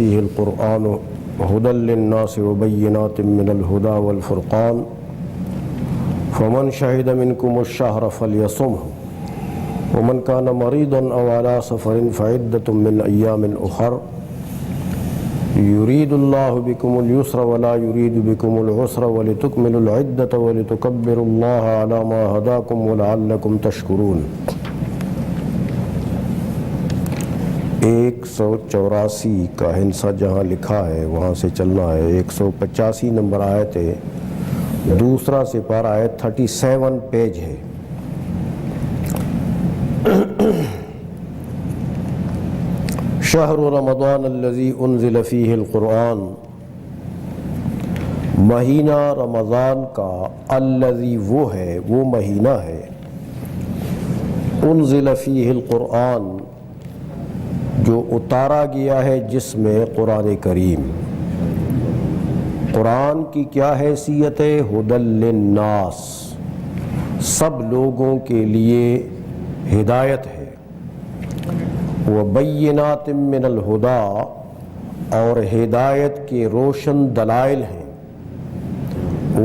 فيه القرآن هدى للناس وبينات من الهدى والفرقان فمن شهد منكم الشهر فليصمه ومن كان مريضا أو على سفر فعدة من أيام أخر يريد الله بكم اليسر ولا يريد بكم العسر ولتكملوا العدة ولتكبروا الله على ما هداكم ولعلكم تشكرون۔ 184 کا ہنسا جہاں لکھا ہے وہاں سے چلنا ہے۔ 185 نمبر آیت ہے، دوسرا سپارہ ہے، 37 پیج ہے۔ شہر رمضان الذی انزل فیہ القرآن، مہینہ رمضان کا، الذی وہ ہے، وہ مہینہ ہے، انزل فیہ القرآن جو اتارا گیا ہے جس میں قرآن کریم۔ قرآن کی کیا حیثیت ہے؟ ھدی للناس، سب لوگوں کے لیے ہدایت ہے۔ وبینات من الہدی، اور ہدایت کے روشن دلائل ہیں۔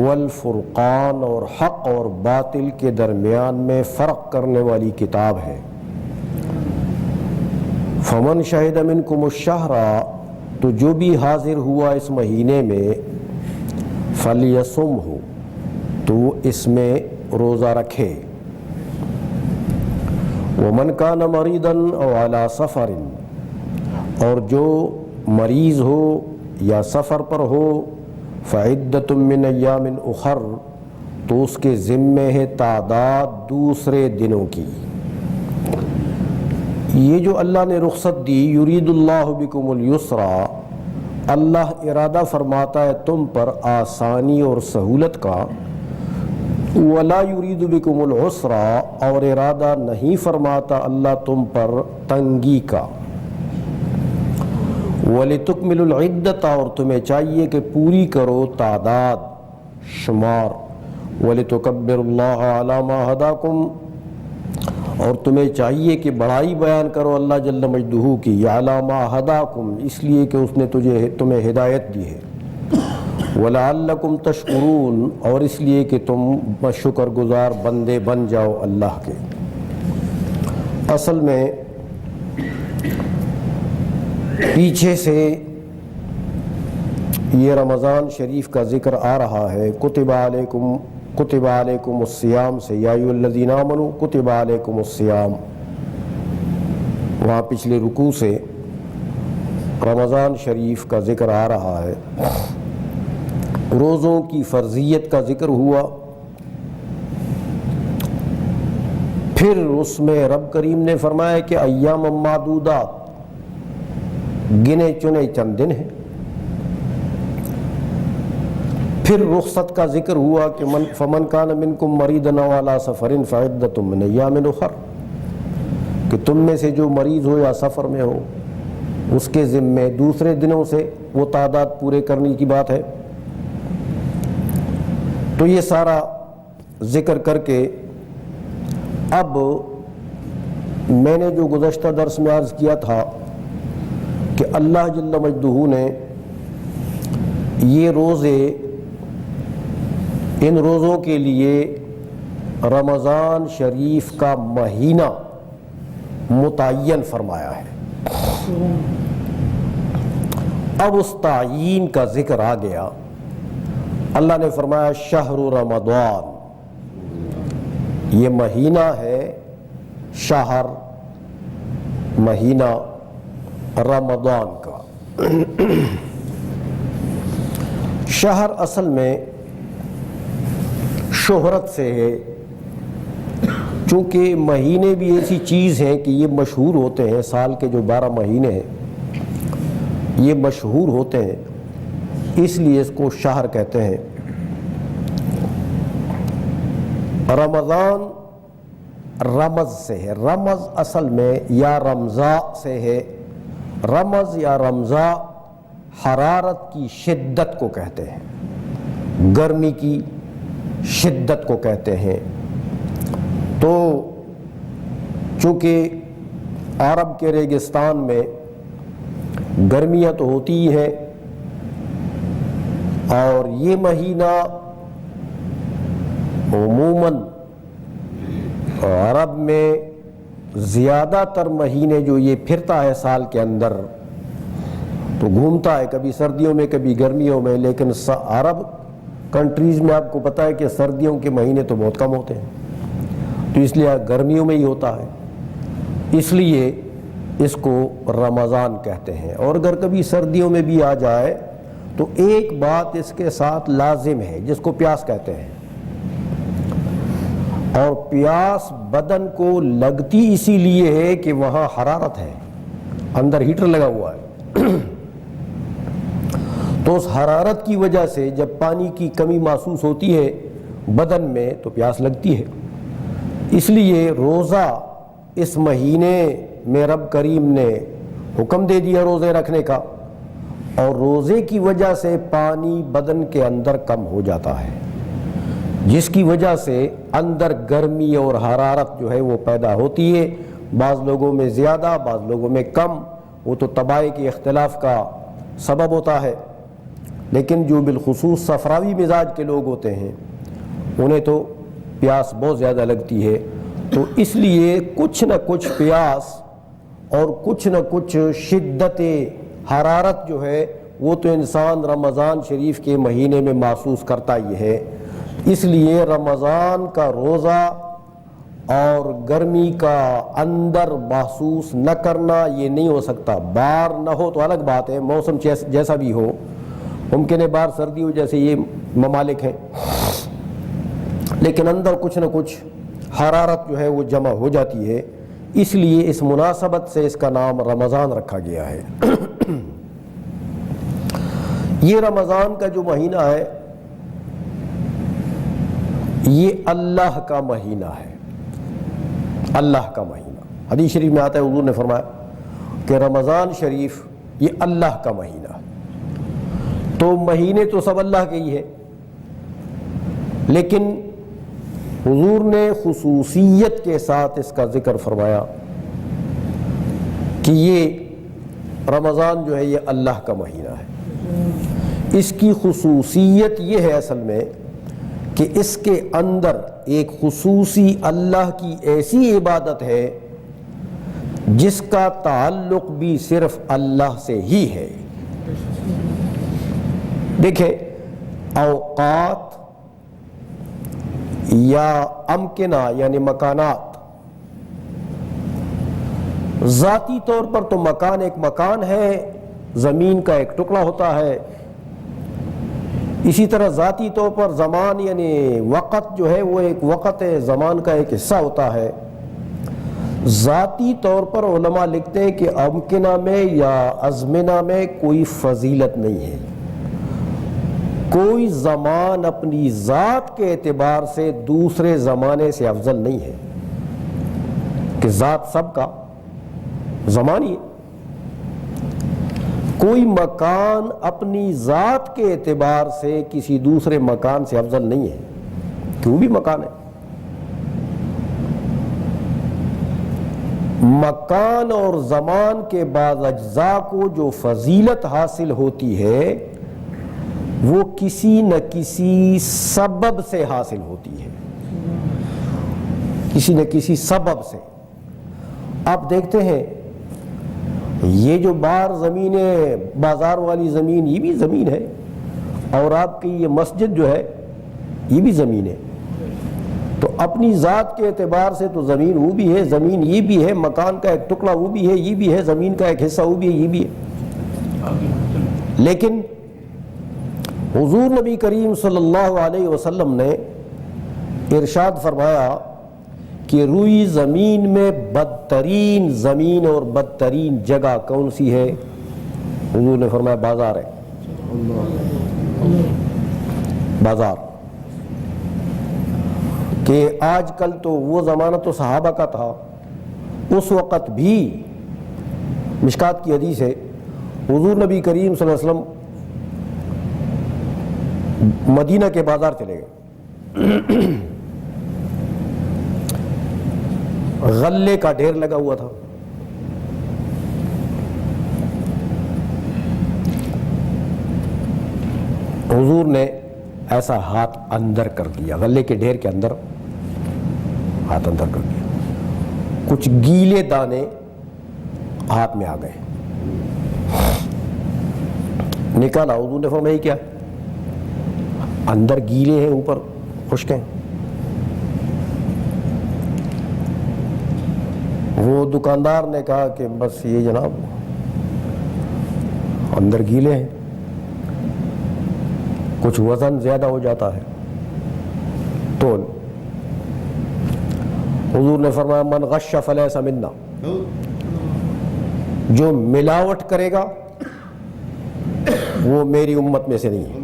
والفرقان، اور حق اور باطل کے درمیان میں فرق کرنے والی کتاب ہے۔ فمن شہد منکم الشہر، تو جو بھی حاضر ہوا اس مہینے میں، فلیصمہ، تو وہ اس میں روزہ رکھے۔ ومن کان مریضا او علی سفر، اور جو مریض ہو یا سفر پر ہو، فعدۃ من ایام اخر، تو اس کے ذمے ہے تعداد دوسرے دنوں کی۔ یہ جو اللہ نے رخصت دی، یرید اللہ بکم الیسر، اللہ ارادہ فرماتا ہے تم پر آسانی اور سہولت کا، ولا یرید بکم العسر، اور ارادہ نہیں فرماتا اللہ تم پر تنگی کا۔ وَلِتُكْمِلُوا الْعِدَّةَ، اور تمہیں چاہیے کہ پوری کرو تعداد، شمار۔ وَلِتُكَبِّرُوا اللَّهَ عَلَى مَا هَدَاكُمْ، اور تمہیں چاہیے کہ بڑائی بیان کرو اللہ جل مجدہ کی، عَلَى مَا هَدَاكُمْ، اس لیے کہ اس نے تمہیں ہدایت دی ہے۔ وَلَعَلَّكُمْ تَشْكُرُونَ، اور اس لیے کہ تم شکر گزار بندے بن جاؤ اللہ کے۔ اصل میں پیچھے سے یہ رمضان شریف کا ذکر آ رہا ہے، کتب علیکم الصیام سے، یا ایھا الذین آمنوا کتب علیکم الصیام، وہاں پچھلے رکوع سے رمضان شریف کا ذکر آ رہا ہے۔ روزوں کی فرضیت کا ذکر ہوا، پھر اس میں رب کریم نے فرمایا کہ ایام معدودات، گنے چنے چند دن ہیں۔ پھر رخصت کا ذکر ہوا کہ فمن کان منکم مریضا او علی سفر فعدۃ من ایام اخر، کہ تم میں سے جو مریض ہو یا سفر میں ہو اس کے ذمے دوسرے دنوں سے وہ تعداد پورے کرنے کی بات ہے۔ تو یہ سارا ذکر کر کے اب میں نے جو گزشتہ درس میں عرض کیا تھا کہ اللہ جل مجدہ نے یہ روزے، ان روزوں کے لیے رمضان شریف کا مہینہ متعین فرمایا ہے۔ اب اس تعیین کا ذکر آ گیا۔ اللہ نے فرمایا شہر رمضان، یہ مہینہ ہے، شہر مہینہ رمضان کا۔ شہر اصل میں شہرت سے ہے، چونکہ مہینے بھی ایسی چیز ہیں کہ یہ مشہور ہوتے ہیں، سال کے جو 12 مہینے ہیں یہ مشہور ہوتے ہیں، اس لیے اس کو شہر کہتے ہیں۔ رمضان رمز سے ہے، رمز اصل میں یا رمضاء سے ہے، رمز یا رمضاء حرارت کی شدت کو کہتے ہیں، گرمی کی شدت کو کہتے ہیں۔ تو چونکہ عرب کے ریگستان میں گرمیاں تو ہوتی ہی ہیں، اور یہ مہینہ عموماً عرب میں زیادہ تر مہینے جو یہ پھرتا ہے سال کے اندر تو گھومتا ہے، کبھی سردیوں میں کبھی گرمیوں میں، لیکن عرب کنٹریز میں آپ کو پتہ ہے کہ سردیوں کے مہینے تو بہت کم ہوتے ہیں، تو اس لیے گرمیوں میں ہی ہوتا ہے، اس لیے اس کو رمضان کہتے ہیں۔ اور اگر کبھی سردیوں میں بھی آ جائے تو ایک بات اس کے ساتھ لازم ہے جس کو پیاس کہتے ہیں، اور پیاس بدن کو لگتی اسی لیے ہے کہ وہاں حرارت ہے، اندر ہیٹر لگا ہوا ہے، تو اس حرارت کی وجہ سے جب پانی کی کمی محسوس ہوتی ہے بدن میں تو پیاس لگتی ہے، اس لیے روزہ اس مہینے میں رب کریم نے حکم دے دیا روزے رکھنے کا، اور روزے کی وجہ سے پانی بدن کے اندر کم ہو جاتا ہے، جس کی وجہ سے اندر گرمی اور حرارت جو ہے وہ پیدا ہوتی ہے، بعض لوگوں میں زیادہ بعض لوگوں میں کم، وہ تو طباع کے اختلاف کا سبب ہوتا ہے، لیکن جو بالخصوص صفراوی مزاج کے لوگ ہوتے ہیں انہیں تو پیاس بہت زیادہ لگتی ہے، تو اس لیے کچھ نہ کچھ پیاس اور کچھ نہ کچھ شدت حرارت جو ہے وہ تو انسان رمضان شریف کے مہینے میں محسوس کرتا ہی ہے، اس لیے رمضان کا روزہ اور گرمی کا اندر محسوس نہ کرنا یہ نہیں ہو سکتا۔ باہر نہ ہو تو الگ بات ہے، موسم جیسا بھی ہو، ممکن ہے باہر سردی ہو جیسے یہ ممالک ہیں، لیکن اندر کچھ نہ کچھ حرارت جو ہے وہ جمع ہو جاتی ہے، اس لیے اس مناسبت سے اس کا نام رمضان رکھا گیا ہے۔ یہ رمضان کا جو مہینہ ہے یہ اللہ کا مہینہ ہے، اللہ کا مہینہ۔ حدیث شریف میں آتا ہے، حضور نے فرمایا کہ رمضان شریف یہ اللہ کا مہینہ ہے، تو مہینے تو سب اللہ کے ہی ہیں، لیکن حضور نے خصوصیت کے ساتھ اس کا ذکر فرمایا کہ یہ رمضان جو ہے یہ اللہ کا مہینہ ہے۔ اس کی خصوصیت یہ ہے اصل میں کہ اس کے اندر ایک خصوصی اللہ کی ایسی عبادت ہے جس کا تعلق بھی صرف اللہ سے ہی ہے۔ دیکھیں، اوقات یا امکنہ یعنی مکانات، ذاتی طور پر تو مکان ایک مکان ہے، زمین کا ایک ٹکڑا ہوتا ہے، اسی طرح ذاتی طور پر زمان یعنی وقت جو ہے وہ ایک وقت ہے، زمان کا ایک حصہ ہوتا ہے۔ ذاتی طور پر علماء لکھتے ہیں کہ امکنہ میں یا ازمنہ میں کوئی فضیلت نہیں ہے، کوئی زمان اپنی ذات کے اعتبار سے دوسرے زمانے سے افضل نہیں ہے، کہ ذات سب کا زمان ہی ہے۔ کوئی مکان اپنی ذات کے اعتبار سے کسی دوسرے مکان سے افضل نہیں ہے، کہ وہ بھی مکان ہے۔ مکان اور زمان کے بعض اجزاء کو جو فضیلت حاصل ہوتی ہے وہ کسی نہ کسی سبب سے حاصل ہوتی ہے، کسی نہ کسی سبب سے۔ آپ دیکھتے ہیں یہ جو باہر زمین ہے، بازار والی زمین، یہ بھی زمین ہے، اور آپ کی یہ مسجد جو ہے یہ بھی زمین ہے، تو اپنی ذات کے اعتبار سے تو زمین وہ بھی ہے، زمین یہ بھی ہے، مکان کا ایک ٹکڑا وہ بھی ہے، یہ بھی ہے، زمین کا ایک حصہ وہ بھی ہے، یہ بھی ہے۔ لیکن حضور نبی کریم صلی اللہ علیہ وسلم نے ارشاد فرمایا کہ روئی زمین میں بدترین زمین اور بدترین جگہ کون سی ہے؟ حضور نے فرمایا بازار ہے، بازار۔ کہ آج کل تو وہ زمانہ تو صحابہ کا تھا، اس وقت بھی مشکات کی حدیث ہے، حضور نبی کریم صلی اللہ علیہ وسلم مدینہ کے بازار چلے گئے، غلے کا ڈھیر لگا ہوا تھا، حضور نے ایسا ہاتھ اندر کر دیا، غلے کے ڈھیر کے اندر ہاتھ اندر کر دیا، کچھ گیلے دانے ہاتھ میں آ گئے، نکالا، حضور نے فرمایا کیا اندر گیلے ہیں اوپر خشک ہیں؟ وہ دکاندار نے کہا کہ بس یہ جناب اندر گیلے ہیں، کچھ وزن زیادہ ہو جاتا ہے تول۔ حضور نے فرمایا من غش فلیس منا، جو ملاوٹ کرے گا وہ میری امت میں سے نہیں ہے۔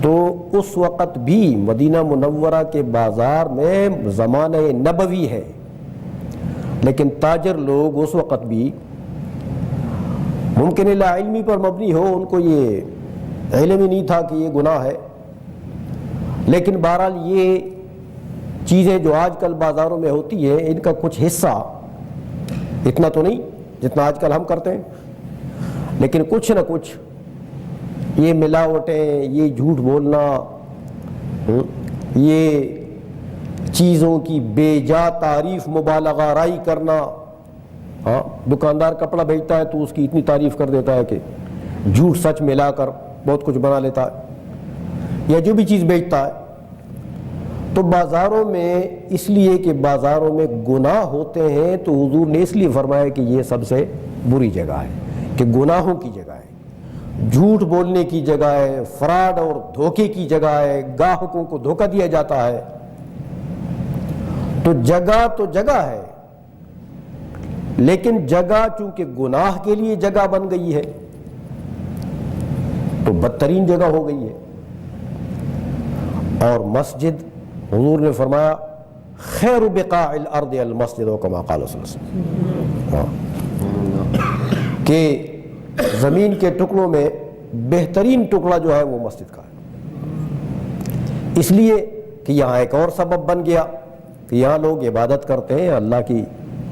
تو اس وقت بھی مدینہ منورہ کے بازار میں زمانہ نبوی ہے، لیکن تاجر لوگ اس وقت بھی ممکن لا علمی پر مبنی ہو، ان کو یہ علم ہی نہیں تھا کہ یہ گناہ ہے، لیکن بہرحال یہ چیزیں جو آج کل بازاروں میں ہوتی ہیں ان کا کچھ حصہ، اتنا تو نہیں جتنا آج کل ہم کرتے ہیں، لیکن کچھ نہ کچھ یہ ملاوٹیں، یہ جھوٹ بولنا، یہ چیزوں کی بے جا تعریف مبالغہ آرائی کرنا، ہاں دکاندار کپڑا بیچتا ہے تو اس کی اتنی تعریف کر دیتا ہے کہ جھوٹ سچ ملا کر بہت کچھ بنا لیتا ہے، یا جو بھی چیز بیچتا ہے۔ تو بازاروں میں اس لیے کہ بازاروں میں گناہ ہوتے ہیں تو حضور نے اس لیے فرمایا کہ یہ سب سے بری جگہ ہے، کہ گناہوں کی جگہ ہے، جھوٹ بولنے کی جگہ ہے، فراڈ اور دھوکے کی جگہ ہے، گاہکوں کو دھوکہ دیا جاتا ہے۔ تو جگہ ہے، لیکن جگہ چونکہ گناہ کے لیے جگہ بن گئی ہے تو بدترین جگہ ہو گئی ہے۔ اور مسجد، حضور نے فرمایا خیر بقاع الارض المسجد، کما قال صلی اللہ علیہ وسلم، کہ زمین کے ٹکڑوں میں بہترین ٹکڑا جو ہے وہ مسجد کا ہے، اس لیے کہ یہاں ایک اور سبب بن گیا کہ یہاں لوگ عبادت کرتے ہیں، اللہ کی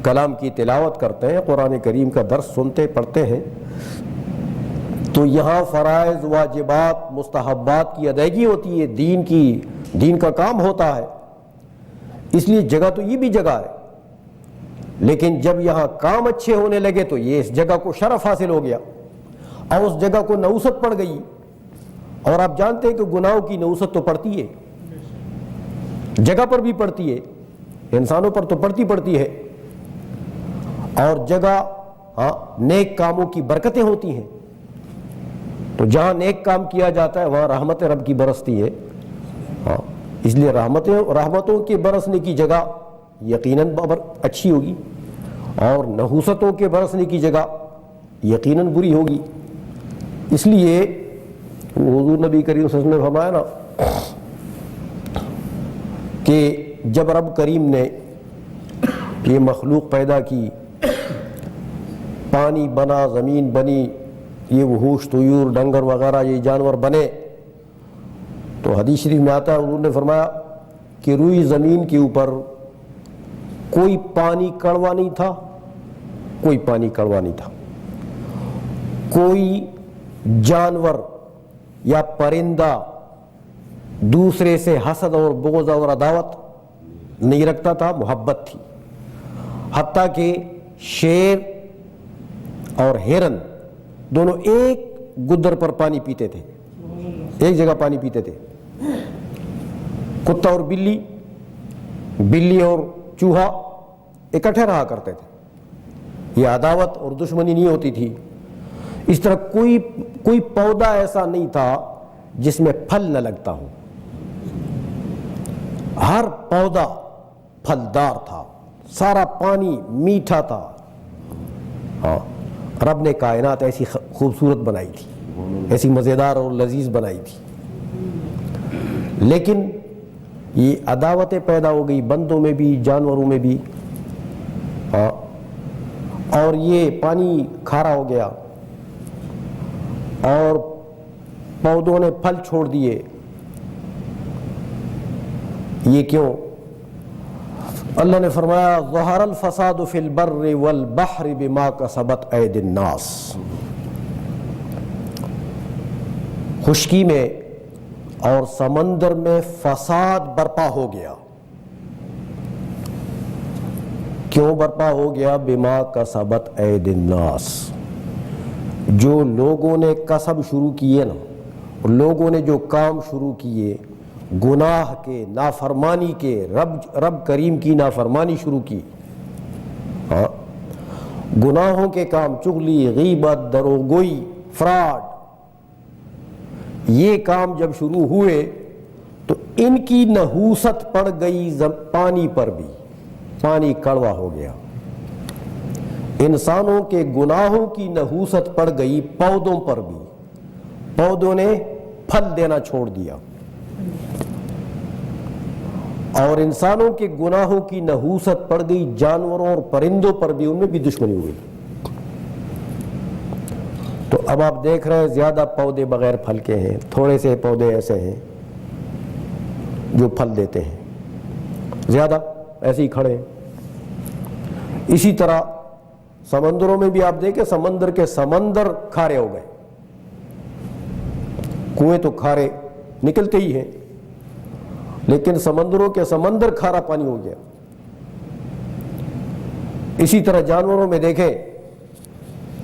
کلام کی تلاوت کرتے ہیں، قرآن کریم کا درس سنتے پڑھتے ہیں، تو یہاں فرائض، واجبات، مستحبات کی ادائیگی ہوتی ہے، دین کا کام ہوتا ہے، اس لیے جگہ تو یہ بھی جگہ ہے۔ لیکن جب یہاں کام اچھے ہونے لگے تو یہ اس جگہ کو شرف حاصل ہو گیا اور اس جگہ کو نحوست پڑ گئی، اور آپ جانتے ہیں کہ گناہوں کی نحوست تو پڑتی ہے، جگہ پر بھی پڑتی ہے، انسانوں پر تو پڑتی ہے، اور جگہ نیک کاموں کی برکتیں ہوتی ہیں، تو جہاں نیک کام کیا جاتا ہے وہاں رحمت رب کی برستی ہے، اس لیے رحمتوں کے برسنے کی جگہ یقیناً اچھی ہوگی، اور نحوستوں کے برسنے کی جگہ یقیناً بری ہوگی۔ اس لیے حضور نبی کریم صلی اللہ علیہ وسلم نے فرمایا نا کہ جب رب کریم نے یہ مخلوق پیدا کی، پانی بنا، زمین بنی، یہ وحوش، طیور، ڈنگر وغیرہ یہ جانور بنے، تو حدیث شریف میں آتا ہے حضور نے فرمایا کہ روئی زمین کے اوپر کوئی پانی کڑوا نہیں تھا، کوئی پانی کڑوا نہیں تھا، کوئی جانور یا پرندہ دوسرے سے حسد اور بغض اور عداوت نہیں رکھتا تھا، محبت تھی، حتیٰ کہ شیر اور ہرن دونوں ایک گدر پر پانی پیتے تھے، ایک جگہ پانی پیتے تھے، کتا اور بلی اور چوہا اکٹھے رہا کرتے تھے، یہ عداوت اور دشمنی نہیں ہوتی تھی۔ اس طرح کوئی پودا ایسا نہیں تھا جس میں پھل نہ لگتا ہو، ہر پودا پھلدار تھا، سارا پانی میٹھا تھا۔ رب نے کائنات ایسی خوبصورت بنائی تھی، ایسی مزیدار اور لذیذ بنائی تھی، لیکن یہ عداوتیں پیدا ہو گئی بندوں میں بھی، جانوروں میں بھی، اور یہ پانی کھارا ہو گیا اور پودوں نے پھل چھوڑ دیے۔ یہ کیوں؟ اللہ نے فرمایا ظہر الفساد فی البر والبحر بما کسبت ایدی الناس، خشکی میں اور سمندر میں فساد برپا ہو گیا. کیوں برپا ہو گیا؟ بما کسبت ایدی الناس، جو لوگوں نے کسب شروع کیے نا، لوگوں نے جو کام شروع کیے، گناہ کے، نافرمانی کے، رب کریم کی نافرمانی شروع کی. ہاں، گناہوں کے کام، چغلی، غیبت، دروغگوئی، فراڈ، یہ کام جب شروع ہوئے تو ان کی نحوست پڑ گئی پانی پر بھی، پانی کڑوا ہو گیا. انسانوں کے گناہوں کی نحوست پڑ گئی پودوں پر بھی، پودوں نے پھل دینا چھوڑ دیا، اور انسانوں کے گناہوں کی نحوست پڑ گئی جانوروں اور پرندوں پر بھی، ان میں بھی دشمنی ہوئی. تو اب آپ دیکھ رہے ہیں زیادہ پودے بغیر پھل کے ہیں، تھوڑے سے پودے ایسے ہیں جو پھل دیتے ہیں، زیادہ ایسے ہی کھڑے ہیں. اسی طرح سمندروں میں بھی آپ دیکھیں، سمندر کے سمندر کھارے ہو گئے، کنویں تو کھارے نکلتے ہی ہیں، لیکن سمندروں کے سمندر کھارا پانی ہو گیا. اسی طرح جانوروں میں دیکھیں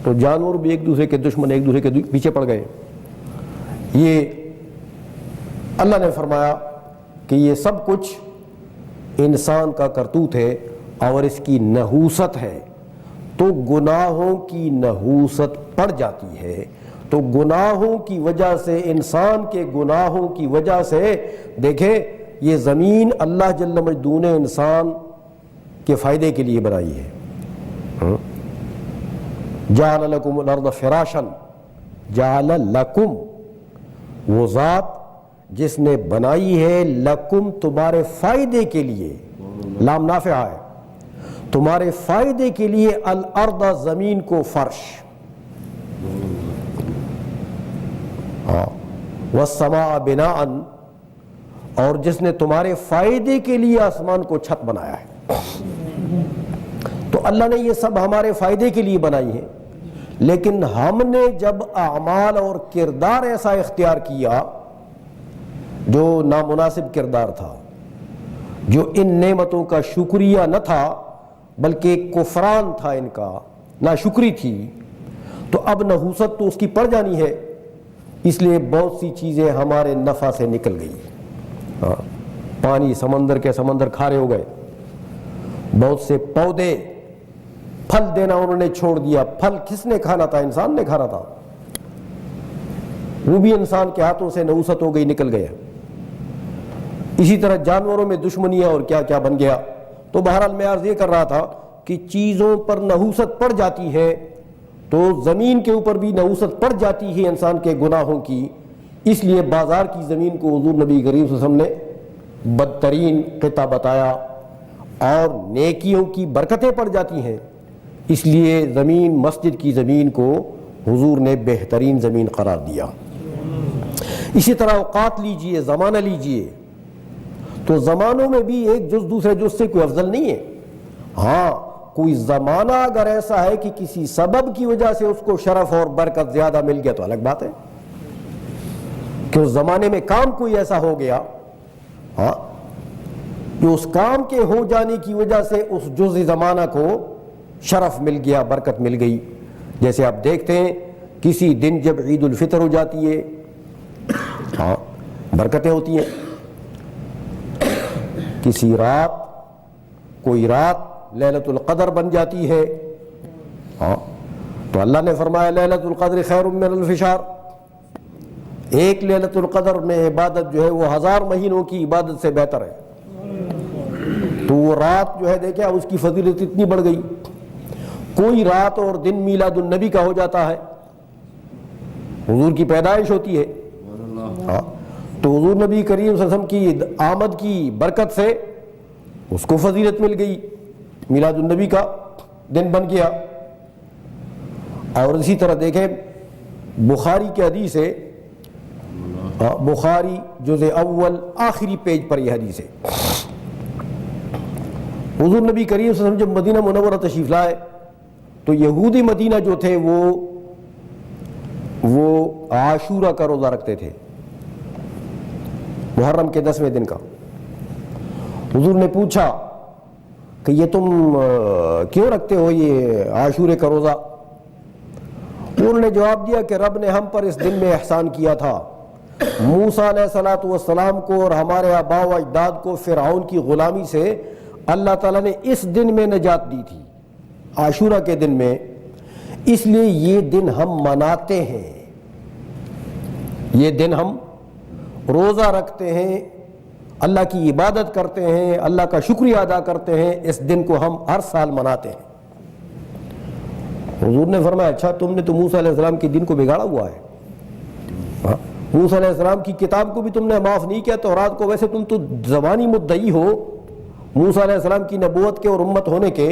تو جانور بھی ایک دوسرے کے دشمن، ایک دوسرے کے پیچھے پڑ گئے. یہ اللہ نے فرمایا کہ یہ سب کچھ انسان کا کرتوت ہے اور اس کی نحوست ہے. تو گناہوں کی نحوست پڑ جاتی ہے، تو گناہوں کی وجہ سے، انسان کے گناہوں کی وجہ سے، دیکھیں یہ زمین اللہ جل مجدہ نے انسان کے فائدے کے لیے بنائی ہے. جعل لکم الارض فراشا، جعل لکم، وہ ذات جس نے بنائی ہے، لکم تمہارے فائدے کے لیے، لام نافعہ ہے، تمہارے فائدے کے لیے، الارض زمین کو، فرش، والسماء بناء، اور جس نے تمہارے فائدے کے لیے آسمان کو چھت بنایا ہے. تو اللہ نے یہ سب ہمارے فائدے کے لیے بنائی ہے، لیکن ہم نے جب اعمال اور کردار ایسا اختیار کیا جو نامناسب کردار تھا، جو ان نعمتوں کا شکریہ نہ تھا بلکہ کفران تھا، ان کا ناشکری تھی، تو اب نحوست تو اس کی پڑ جانی ہے. اس لیے بہت سی چیزیں ہمارے نفع سے نکل گئی. پانی، سمندر کے سمندر کھارے ہو گئے، بہت سے پودے پھل دینا انہوں نے چھوڑ دیا. پھل کس نے کھانا تھا؟ انسان نے کھانا تھا، وہ بھی انسان کے ہاتھوں سے نحوست ہو گئی، نکل گیا. اسی طرح جانوروں میں دشمنیاں اور کیا کیا بن گیا. تو بہرحال میں عرض یہ کر رہا تھا کہ چیزوں پر نحوست پڑ جاتی ہے تو زمین کے اوپر بھی نحوست پڑ جاتی ہے انسان کے گناہوں کی. اس لیے بازار کی زمین کو حضور نبی کریم صلی اللہ علیہ وسلم نے بدترین قطع بتایا، اور نیکیوں کی برکتیں پڑ جاتی ہیں، اس لیے زمین، مسجد کی زمین کو حضور نے بہترین زمین قرار دیا. اسی طرح اوقات لیجئے، زمانہ لیجئے، تو زمانوں میں بھی ایک جز دوسرے جز سے کوئی افضل نہیں ہے. ہاں، کوئی زمانہ اگر ایسا ہے کہ کسی سبب کی وجہ سے اس کو شرف اور برکت زیادہ مل گیا تو الگ بات ہے، کہ اس زمانے میں کام کوئی ایسا ہو گیا، ہاں، جو اس کام کے ہو جانے کی وجہ سے اس جز زمانہ کو شرف مل گیا، برکت مل گئی. جیسے آپ دیکھتے ہیں کسی دن جب عید الفطر ہو جاتی ہے، ہاں، برکتیں ہوتی ہیں. کسی رات، کوئی رات لیلۃ القدر بن جاتی ہے، ہاں، تو اللہ نے فرمایا لیلۃ القدر خیر من الف شہر. ایک لیلۃ القدر میں عبادت جو ہے وہ 1000 مہینوں کی عبادت سے بہتر ہے. تو وہ رات جو ہے دیکھیں اس کی فضیلت اتنی بڑھ گئی. کوئی رات اور دن میلاد النبی کا ہو جاتا ہے، حضور کی پیدائش ہوتی ہے، ہاں، تو حضور نبی کریم صلی اللہ علیہ وسلم کی آمد کی برکت سے اس کو فضیلت مل گئی، میلاد النبی کا دن بن گیا. اور اسی طرح دیکھیں بخاری کی حدیث ہے، بخاری جزء اول آخری پیج پر یہ حدیث ہے، حضور نبی کریم صلی اللہ علیہ وسلم جب مدینہ منورہ تشریف لائے تو یہودی مدینہ جو تھے وہ عاشورہ کا روزہ رکھتے تھے، محرم کے 10ویں دن کا۔ حضور نے پوچھا کہ یہ تم کیوں رکھتے ہو یہ عاشورے کا روزہ؟ انہوں نے جواب دیا کہ رب نے ہم پر اس دن میں احسان کیا تھا، موسیٰ علیہ الصلوۃ والسلام کو اور ہمارے آباء و اجداد کو فرعون کی غلامی سے اللہ تعالیٰ نے اس دن میں نجات دی تھی، عاشورہ کے دن میں، اس لیے یہ دن ہم مناتے ہیں، یہ دن ہم روزہ رکھتے ہیں، اللہ کی عبادت کرتے ہیں، اللہ کا شکریہ ادا کرتے ہیں، اس دن کو ہم ہر سال مناتے ہیں۔ حضور نے فرمایا اچھا تم نے تو موسیٰ علیہ السلام کے دن کو بگاڑا ہوا ہے، موسیٰ علیہ السلام کی کتاب کو بھی تم نے معاف نہیں کیا، تورات کو، ویسے تم تو زبانی مدعی ہو موسیٰ علیہ السلام کی نبوت کے اور امت ہونے کے،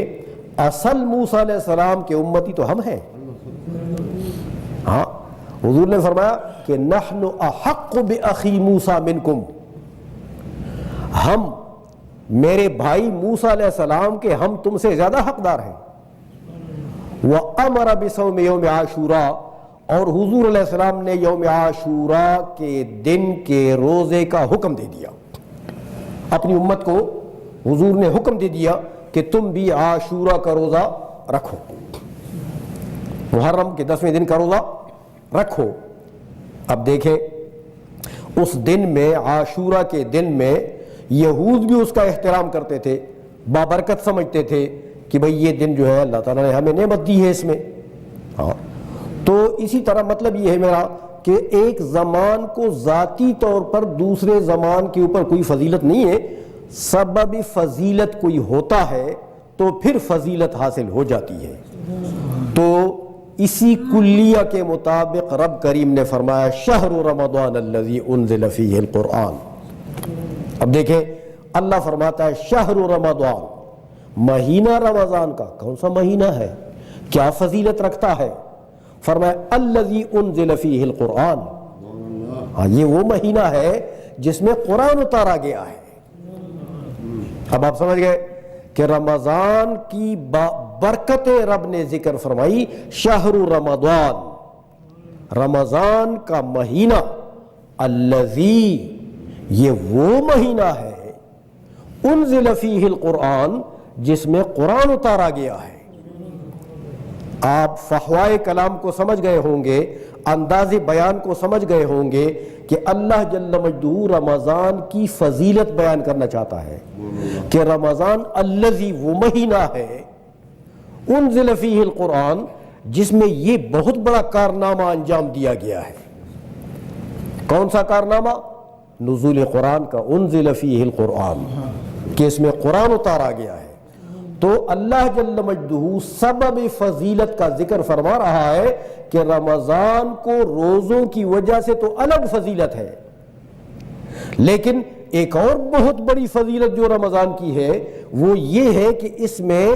اصل موسیٰ علیہ السلام کے امتی تو ہم ہیں۔ ہاں حضور نے فرمایا کہ نحن احق باخی موسیٰ منکم، ہم میرے بھائی موسیٰ علیہ السلام کے ہم تم سے زیادہ حقدار ہیں۔ وَأَمَرَ بِصَوْمِ يَوْمِ عَاشُورَا، اور حضور علیہ السلام نے یوم عاشوراء کے دن کے روزے کا حکم دے دیا، اپنی امت کو حضور نے حکم دے دیا کہ تم بھی عاشوراء کا روزہ رکھو، محرم کے 10ویں دن کا روزہ رکھو۔ اب دیکھیں اس دن میں، عاشوراء کے دن میں، یہود بھی اس کا احترام کرتے تھے، بابرکت سمجھتے تھے کہ بھئی یہ دن جو ہے اللہ تعالیٰ نے ہمیں نعمت دی ہے اس میں۔ ہاں تو اسی طرح مطلب یہ ہے میرا کہ ایک زمان کو ذاتی طور پر دوسرے زمان کے اوپر کوئی فضیلت نہیں ہے، سبب فضیلت کوئی ہوتا ہے تو پھر فضیلت حاصل ہو جاتی ہے۔ تو اسی کلیہ کے مطابق رب کریم نے فرمایا شہر رمضان الذی انزل فیہ القرآن۔ اب دیکھیں اللہ فرماتا ہے شہر رمضان، مہینہ رمضان کا، کون سا مہینہ ہے، کیا فضیلت رکھتا ہے؟ فرمایا الذی انزل فیہ القرآن، یہ وہ مہینہ ہے جس میں قرآن اتارا گیا ہے۔ اب آپ سمجھ گئے کہ رمضان کی برکت رب نے ذکر فرمائی، شہر رمضان، رمضان کا مہینہ، الذی، یہ وہ مہینہ ہے، انزل فیہ القرآن، جس میں قرآن اتارا گیا ہے۔ آپ فحوائے کلام کو سمجھ گئے ہوں گے، انداز بیان کو سمجھ گئے ہوں گے کہ اللہ جل مجدہ رمضان کی فضیلت بیان کرنا چاہتا ہے کہ رمضان الذی، وہ مہینہ ہے، انزل فیہ القرآن، جس میں یہ بہت بڑا کارنامہ انجام دیا گیا ہے۔ کون سا کارنامہ؟ نزول قرآن کا، انزل فیہ القرآن، کہ اس میں قرآن اتارا گیا ہے۔ تو اللہ جل مجدہ سبب فضیلت کا ذکر فرما رہا ہے کہ رمضان کو روزوں کی وجہ سے تو الگ فضیلت ہے، لیکن ایک اور بہت بڑی فضیلت جو رمضان کی ہے وہ یہ ہے کہ اس میں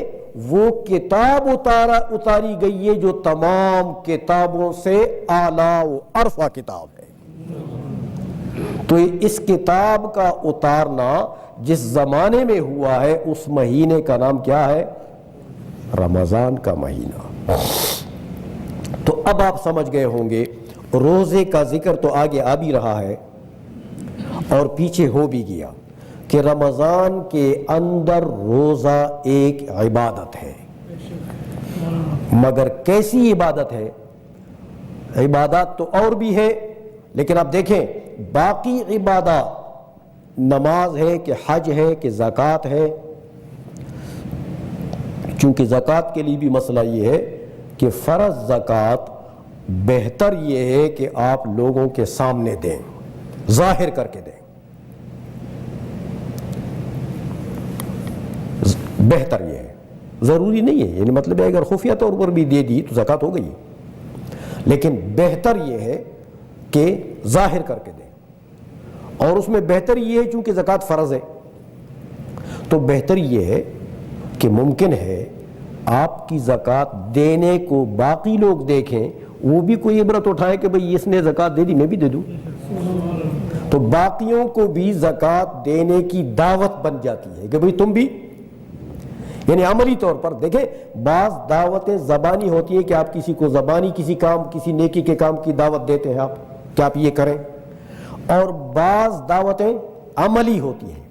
وہ کتاب اتاری گئی ہے جو تمام کتابوں سے اعلیٰ و ارفع کتاب ہے۔ تو اس کتاب کا اتارنا جس زمانے میں ہوا ہے اس مہینے کا نام کیا ہے؟ رمضان کا مہینہ۔ تو اب آپ سمجھ گئے ہوں گے روزے کا ذکر تو آگے آ بھی رہا ہے اور پیچھے ہو بھی گیا کہ رمضان کے اندر روزہ ایک عبادت ہے، مگر کیسی عبادت ہے؟ عبادات تو اور بھی ہے، لیکن آپ دیکھیں باقی عبادات، نماز ہے کہ حج ہے کہ زکوٰۃ ہے، چونکہ زکوٰۃ کے لیے بھی مسئلہ یہ ہے کہ فرض زکوٰۃ بہتر یہ ہے کہ آپ لوگوں کے سامنے دیں، ظاہر کر کے دیں، بہتر یہ ہے، ضروری نہیں ہے، یعنی مطلب ہے اگر خفیہ طور پر بھی دے دی تو زکوٰۃ ہو گئی، لیکن بہتر یہ ہے کہ ظاہر کر کے دیں، اور اس میں بہتر یہ ہے چونکہ زکوٰۃ فرض ہے تو بہتر یہ ہے کہ ممکن ہے آپ کی زکوٰۃ دینے کو باقی لوگ دیکھیں، وہ بھی کوئی عبرت اٹھائے کہ بھئی اس نے زکوٰۃ دے دی میں بھی دے دوں، تو باقیوں کو بھی زکوٰۃ دینے کی دعوت بن جاتی ہے کہ بھئی تم بھی یعنی عملی طور پر دیکھیں، بعض دعوتیں زبانی ہوتی ہیں کہ آپ کسی کو زبانی کسی کام، کسی نیکی کے کام کی دعوت دیتے ہیں آپ کہ آپ یہ کریں، اور بعض دعوتیں عملی ہوتی ہیں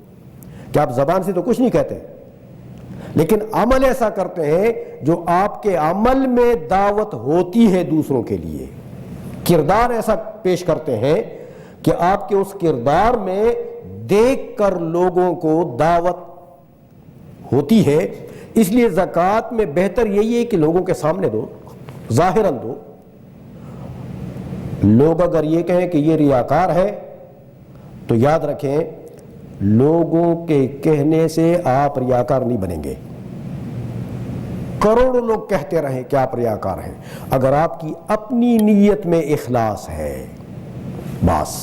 کہ آپ زبان سے تو کچھ نہیں کہتے لیکن عمل ایسا کرتے ہیں جو آپ کے عمل میں دعوت ہوتی ہے دوسروں کے لیے، کردار ایسا پیش کرتے ہیں کہ آپ کے اس کردار میں دیکھ کر لوگوں کو دعوت ہوتی ہے۔ اس لیے زکوٰۃ میں بہتر یہی ہے کہ لوگوں کے سامنے دو، ظاہراً دو۔ لوگ اگر یہ کہیں کہ یہ ریاکار ہے تو یاد رکھیں لوگوں کے کہنے سے آپ ریاکار نہیں بنیں گے۔ کروڑوں لوگ کہتے رہیں کہ آپ ریاکار ہیں، اگر آپ کی اپنی نیت میں اخلاص ہے بس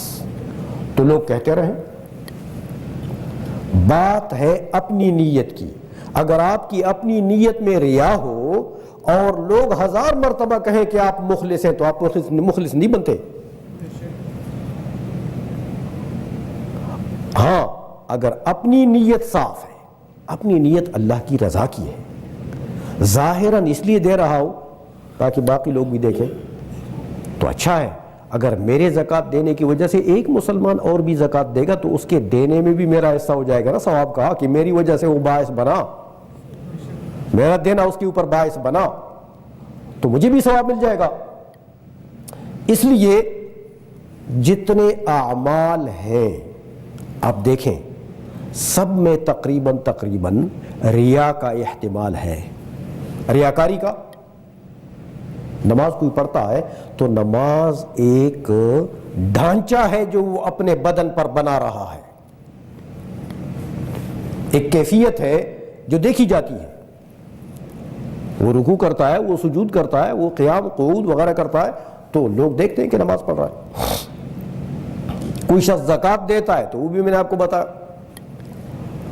تو لوگ کہتے رہیں۔ بات ہے اپنی نیت کی، اگر آپ کی اپنی نیت میں ریا ہو اور لوگ 1000 مرتبہ کہیں کہ آپ مخلص ہیں تو آپ مخلص نہیں بنتے۔ ہاں اگر اپنی نیت صاف ہے، اپنی نیت اللہ کی رضا کی ہے، ظاہراً اس لیے دے رہا ہوں تاکہ باقی لوگ بھی دیکھیں تو اچھا ہے۔ اگر میرے زکوٰۃ دینے کی وجہ سے ایک مسلمان اور بھی زکوٰۃ دے گا تو اس کے دینے میں بھی میرا حصہ ہو جائے گا نا ثواب کا، کہ میری وجہ سے وہ باعث بنا، میرا دینا اس کے اوپر باعث بنا تو مجھے بھی ثواب مل جائے گا۔ اس لیے جتنے اعمال ہیں آپ دیکھیں سب میں تقریباً ریا کا احتمال ہے، ریاکاری کا۔ نماز کوئی پڑھتا ہے تو نماز ایک ڈھانچہ ہے جو وہ اپنے بدن پر بنا رہا ہے، ایک کیفیت ہے جو دیکھی جاتی ہے۔ وہ رکوع کرتا ہے، وہ سجود کرتا ہے، وہ قیام قعود وغیرہ کرتا ہے تو لوگ دیکھتے ہیں کہ نماز پڑھ رہا ہے۔ کوئی شخص زکوٰۃ دیتا ہے تو وہ بھی میں نے آپ کو بتایا،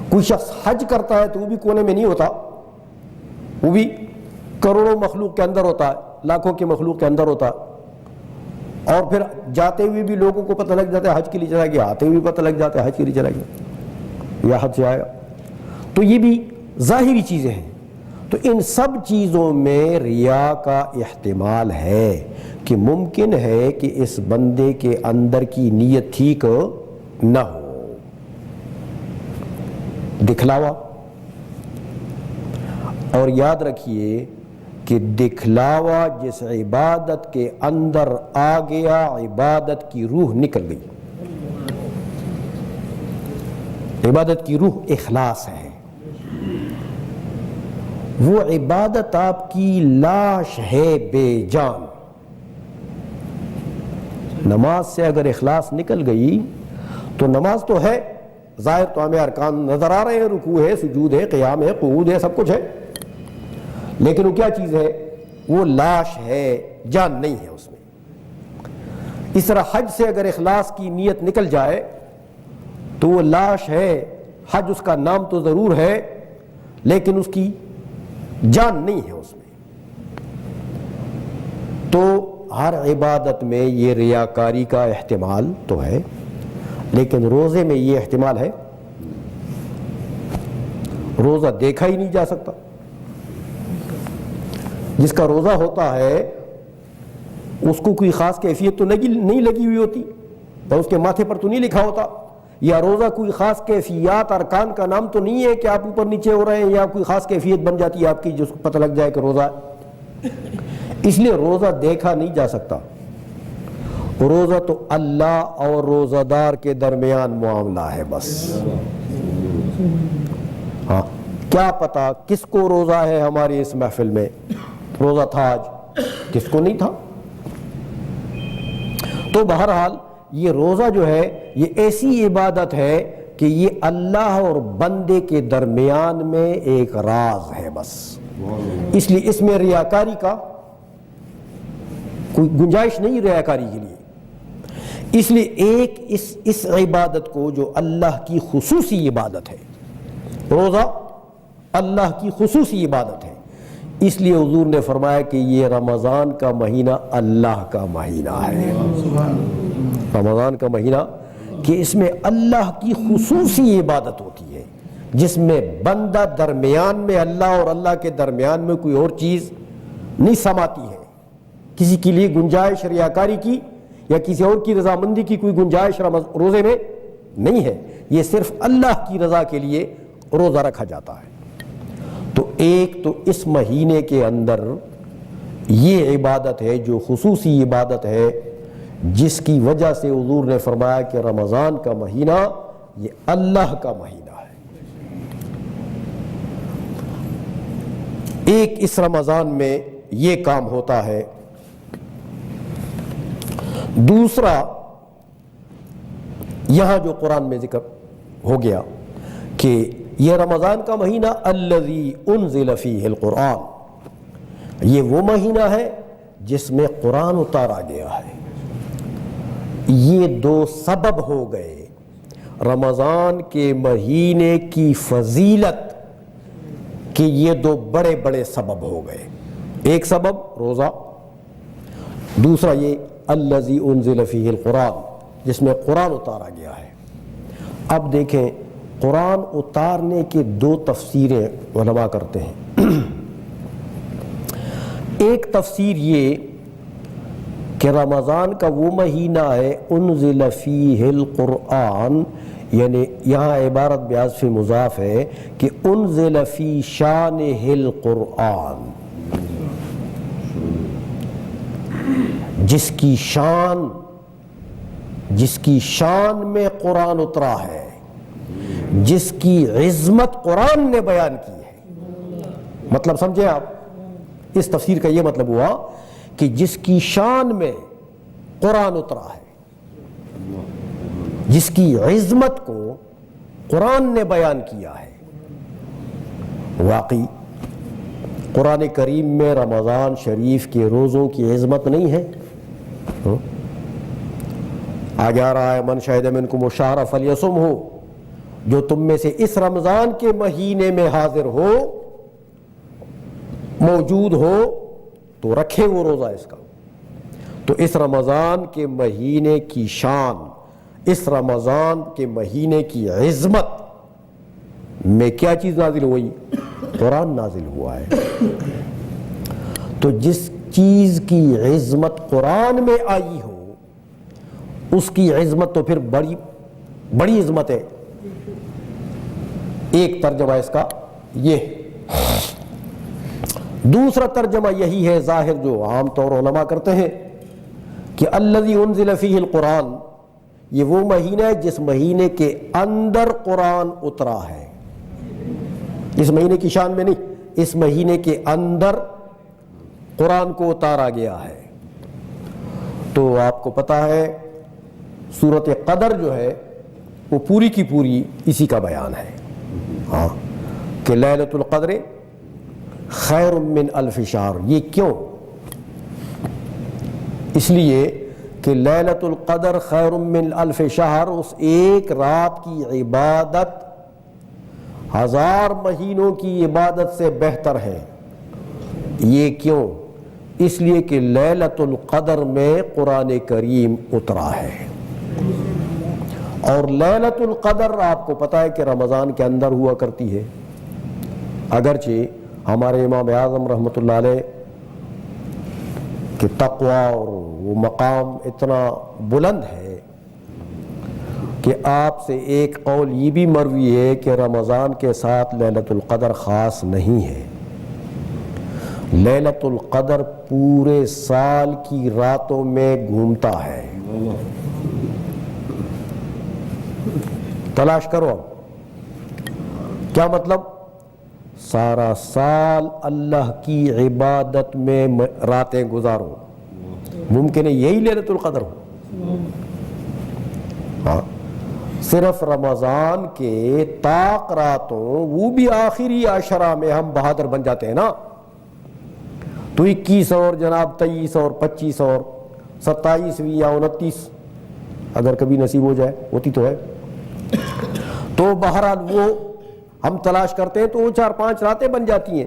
کوئی شخص حج کرتا ہے تو وہ بھی کونے میں نہیں ہوتا، وہ بھی کروڑوں مخلوق کے اندر ہوتا ہے، لاکھوں کے مخلوق کے اندر ہوتا ہے، اور پھر جاتے ہوئے بھی لوگوں کو پتہ لگ جاتا ہے حج کے لیے چلا گیا، آتے ہوئے بھی پتہ لگ جاتا ہے حج کے لیے چلا گیا یا حج سے آیا۔ تو یہ بھی ظاہری چیزیں ہیں۔ تو ان سب چیزوں میں ریا کا احتمال ہے کہ ممکن ہے کہ اس بندے کے اندر کی نیت ٹھیک نہ ہو، دکھلاوا۔ اور یاد رکھیے کہ دکھلاوا جس عبادت کے اندر آ گیا عبادت کی روح نکل گئی۔ عبادت کی روح اخلاص ہے، وہ عبادت آپ کی لاش ہے بے جان۔ نماز سے اگر اخلاص نکل گئی تو نماز تو ہے، ظاہر تو ہمیں ارکان نظر آ رہے ہیں، رکوع ہے، سجود ہے، قیام ہے، قعود ہے، سب کچھ ہے، لیکن وہ کیا چیز ہے؟ وہ لاش ہے، جان نہیں ہے اس میں۔ اس طرح حج سے اگر اخلاص کی نیت نکل جائے تو وہ لاش ہے، حج اس کا نام تو ضرور ہے لیکن اس کی جان نہیں ہے اس میں۔ تو ہر عبادت میں یہ ریاکاری کا احتمال تو ہے، لیکن روزے میں یہ احتمال ہے؟ روزہ دیکھا ہی نہیں جا سکتا۔ جس کا روزہ ہوتا ہے اس کو کوئی خاص کیفیت تو نہیں لگی ہوئی ہوتی، تو اس کے ماتھے پر تو نہیں لکھا ہوتا، یا روزہ کوئی خاص کیفیات ارکان کا نام تو نہیں ہے کہ آپ اوپر نیچے ہو رہے ہیں یا کوئی خاص کیفیت بن جاتی ہے آپ کی جس کو پتہ لگ جائے کہ روزہ ہے۔ اس لیے روزہ دیکھا نہیں جا سکتا۔ روزہ تو اللہ اور روزہ دار کے درمیان معاملہ ہے بس۔ ہاں کیا پتا کس کو روزہ ہے ہماری اس محفل میں، روزہ تھا آج، کس کو نہیں تھا۔ تو بہرحال یہ روزہ جو ہے یہ ایسی عبادت ہے کہ یہ اللہ اور بندے کے درمیان میں ایک راز ہے بس، اس لیے اس میں ریاکاری کا کوئی گنجائش نہیں ریاکاری کے لیے۔ اس لیے ایک اس عبادت کو جو اللہ کی خصوصی عبادت ہے، روزہ اللہ کی خصوصی عبادت ہے، اس لیے حضور نے فرمایا کہ یہ رمضان کا مہینہ اللہ کا مہینہ ہے۔ رمضان کا مہینہ کہ اس میں اللہ کی خصوصی عبادت ہوتی ہے، جس میں بندہ درمیان میں اللہ اور اللہ کے درمیان میں کوئی اور چیز نہیں سماتی ہے، کسی کے لیے گنجائش ریاکاری کی یا کسی اور کی رضامندی کی کوئی گنجائش روزے میں نہیں ہے، یہ صرف اللہ کی رضا کے لیے روزہ رکھا جاتا ہے۔ تو ایک تو اس مہینے کے اندر یہ عبادت ہے جو خصوصی عبادت ہے، جس کی وجہ سے حضور نے فرمایا کہ رمضان کا مہینہ یہ اللہ کا مہینہ ہے۔ ایک اس رمضان میں یہ کام ہوتا ہے۔ دوسرا یہاں جو قرآن میں ذکر ہو گیا کہ یہ رمضان کا مہینہ الذی انزل فیہ القرآن، یہ وہ مہینہ ہے جس میں قرآن اتارا گیا ہے۔ یہ دو سبب ہو گئے رمضان کے مہینے کی فضیلت کہ یہ دو بڑے بڑے سبب ہو گئے، ایک سبب روزہ، دوسرا یہ الذی انزل فیہ القرآن جس میں قرآن اتارا گیا ہے۔ اب دیکھیں قرآن اتارنے کے دو تفسیریں علماء کرتے ہیں۔ ایک تفسیر یہ کہ رمضان کا وہ مہینہ ہے انزل فیہ القرآن، یعنی یہاں عبارت بحذف مضاف ہے کہ انزل فی شانہ القرآن، جس کی شان میں قرآن اترا ہے، جس کی عظمت قرآن نے بیان کی ہے۔ مطلب سمجھے آپ، اس تفسیر کا یہ مطلب ہوا کہ جس کی شان میں قرآن اترا ہے، جس کی عظمت کو قرآن نے بیان کیا ہے۔ واقعی قرآن کریم میں رمضان شریف کے روزوں کی عظمت نہیں ہے؟ آگے آ رہا ہے من شہد منکم الشہر فلیصمہ، جو تم میں سے اس رمضان کے مہینے میں حاضر ہو، موجود ہو، تو رکھے وہ روزہ اس کا۔ تو اس رمضان کے مہینے کی شان، اس رمضان کے مہینے کی عظمت میں کیا چیز نازل ہوئی؟ قرآن نازل ہوا ہے۔ تو جس چیز کی عظمت قرآن میں آئی ہو، اس کی عظمت تو پھر بڑی عظمت ہے۔ ایک ترجمہ اس کا یہ، دوسرا ترجمہ یہی ہے ظاہر جو عام طور علماء کرتے ہیں کہ الذی انزل فیہ القرآن، یہ وہ مہینہ ہے جس مہینے کے اندر قرآن اترا ہے، اس مہینے کی شان میں نہیں، اس مہینے کے اندر قرآن کو اتارا گیا ہے۔ تو آپ کو پتا ہے سورۃ قدر جو ہے وہ پوری کی پوری اسی کا بیان ہے، ہاں، کہ لیلۃ القدر خیر من الف شہر۔ یہ کیوں؟ اس لیے کہ لیلۃ القدر خیر من الف شہر، اس ایک رات کی عبادت 1000 مہینوں کی عبادت سے بہتر ہے۔ یہ کیوں؟ اس لیے کہ لیلۃ القدر میں قرآن کریم اترا ہے، اور لیلۃ القدر آپ کو پتہ ہے کہ رمضان کے اندر ہوا کرتی ہے۔ اگرچہ ہمارے امام اعظم رحمۃ اللہ علیہ کہ تقوی اور وہ مقام اتنا بلند ہے کہ آپ سے ایک قول یہ بھی مروی ہے کہ رمضان کے ساتھ لیلۃ القدر خاص نہیں ہے۔ لیلۃ القدر پورے سال کی راتوں میں گھومتا ہے۔ تلاش کرو اب کیا مطلب؟ سارا سال اللہ کی عبادت میں راتیں گزارو، ممکن ہے یہی لیلۃ القدر ہو۔ ہاں، صرف رمضان کے طاق راتوں، وہ بھی آخری عشرہ میں ہم بہادر بن جاتے ہیں نا، تو 21 اور جناب 23 اور 25 اور 27 یا 29 اگر کبھی نصیب ہو جائے، ہوتی تو ہے، تو بہرحال وہ ہم تلاش کرتے ہیں تو وہ 4-5 راتیں بن جاتی ہیں۔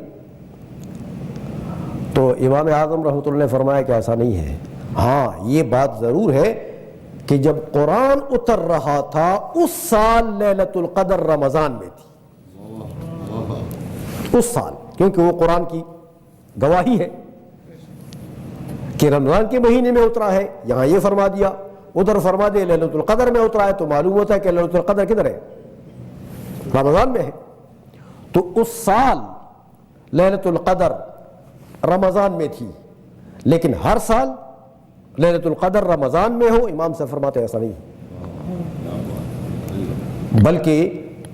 تو امام اعظم رحمۃ اللہ نے فرمایا کہ ایسا نہیں ہے۔ ہاں، یہ بات ضرور ہے کہ جب قرآن اتر رہا تھا اس سال لیلۃ القدر رمضان میں تھی، اس سال، کیونکہ وہ قرآن کی گواہی ہے کہ رمضان کے مہینے میں اترا ہے، یہاں یہ فرما دیا، ادھر فرما دے لیلۃ القدر میں اترا ہے، تو معلوم ہوتا ہے کہ لیلۃ القدر کدھر ہے؟ رمضان میں ہے۔ تو اس سال لیلۃ القدر رمضان میں تھی، لیکن ہر سال لیلۃ القدر رمضان میں ہو، امام سے فرماتے ایسا نہیں، بلکہ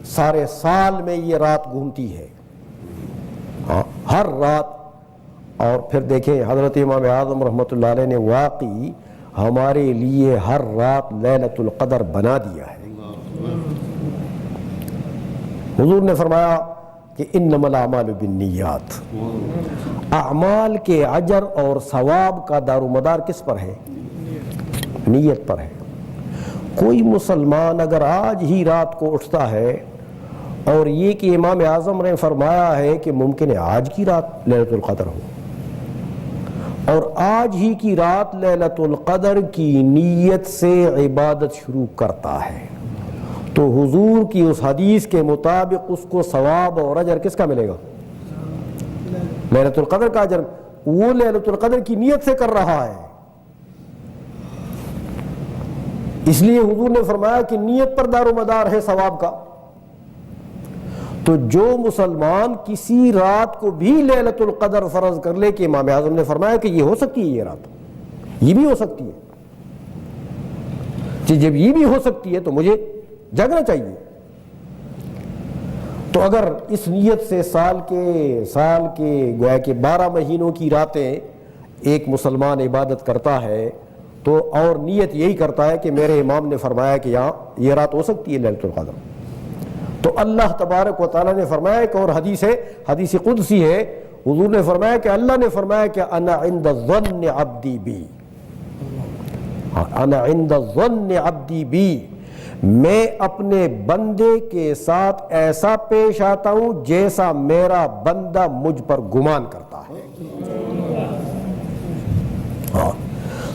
سارے سال میں یہ رات گھومتی ہے، ہر رات۔ اور پھر دیکھیں حضرت امام اعظم رحمۃ اللہ علیہ نے واقعی ہمارے لیے ہر رات لیلۃ القدر بنا دیا ہے۔ حضور نے فرمایا کہ انما الاعمال بالنیات، اعمال کے اجر اور ثواب کا دار و مدار کس پر ہے؟ نیت پر ہے۔ کوئی مسلمان اگر آج ہی رات کو اٹھتا ہے، اور یہ کہ امام اعظم نے فرمایا ہے کہ ممکن ہے آج کی رات لیلۃ القدر ہو، اور آج ہی کی رات لیلۃ القدر کی نیت سے عبادت شروع کرتا ہے، تو حضور کی اس حدیث کے مطابق اس کو ثواب اور اجر کس کا ملے گا؟ لیلۃ القدر کا اجر۔ وہ لیلۃ القدر کی نیت سے کر رہا ہے، اس لیے حضور نے فرمایا کہ نیت پر دار و مدار ہے ثواب کا۔ تو جو مسلمان کسی رات کو بھی لیلۃ القدر فرض کر لے، کہ امام اعظم نے فرمایا کہ یہ ہو سکتی ہے، یہ رات یہ بھی ہو سکتی ہے، کہ جب یہ بھی ہو سکتی ہے تو مجھے جاگنا چاہیے۔ تو اگر اس نیت سے سال کے گویا کہ 12 مہینوں کی راتیں ایک مسلمان عبادت کرتا ہے، تو اور نیت یہی کرتا ہے کہ میرے امام نے فرمایا کہ یہاں یہ رات ہو سکتی ہے لیلۃ القدر، تو اللہ تبارک و تعالیٰ نے فرمایا کہ، اور حدیث ہے، حدیث قدسی ہے، حضور نے فرمایا کہ اللہ نے فرمایا کہ انا عند ظن عبدی بی، انا عند ظن عبدی بی، میں اپنے بندے کے ساتھ ایسا پیش آتا ہوں جیسا میرا بندہ مجھ پر گمان کرتا ہے۔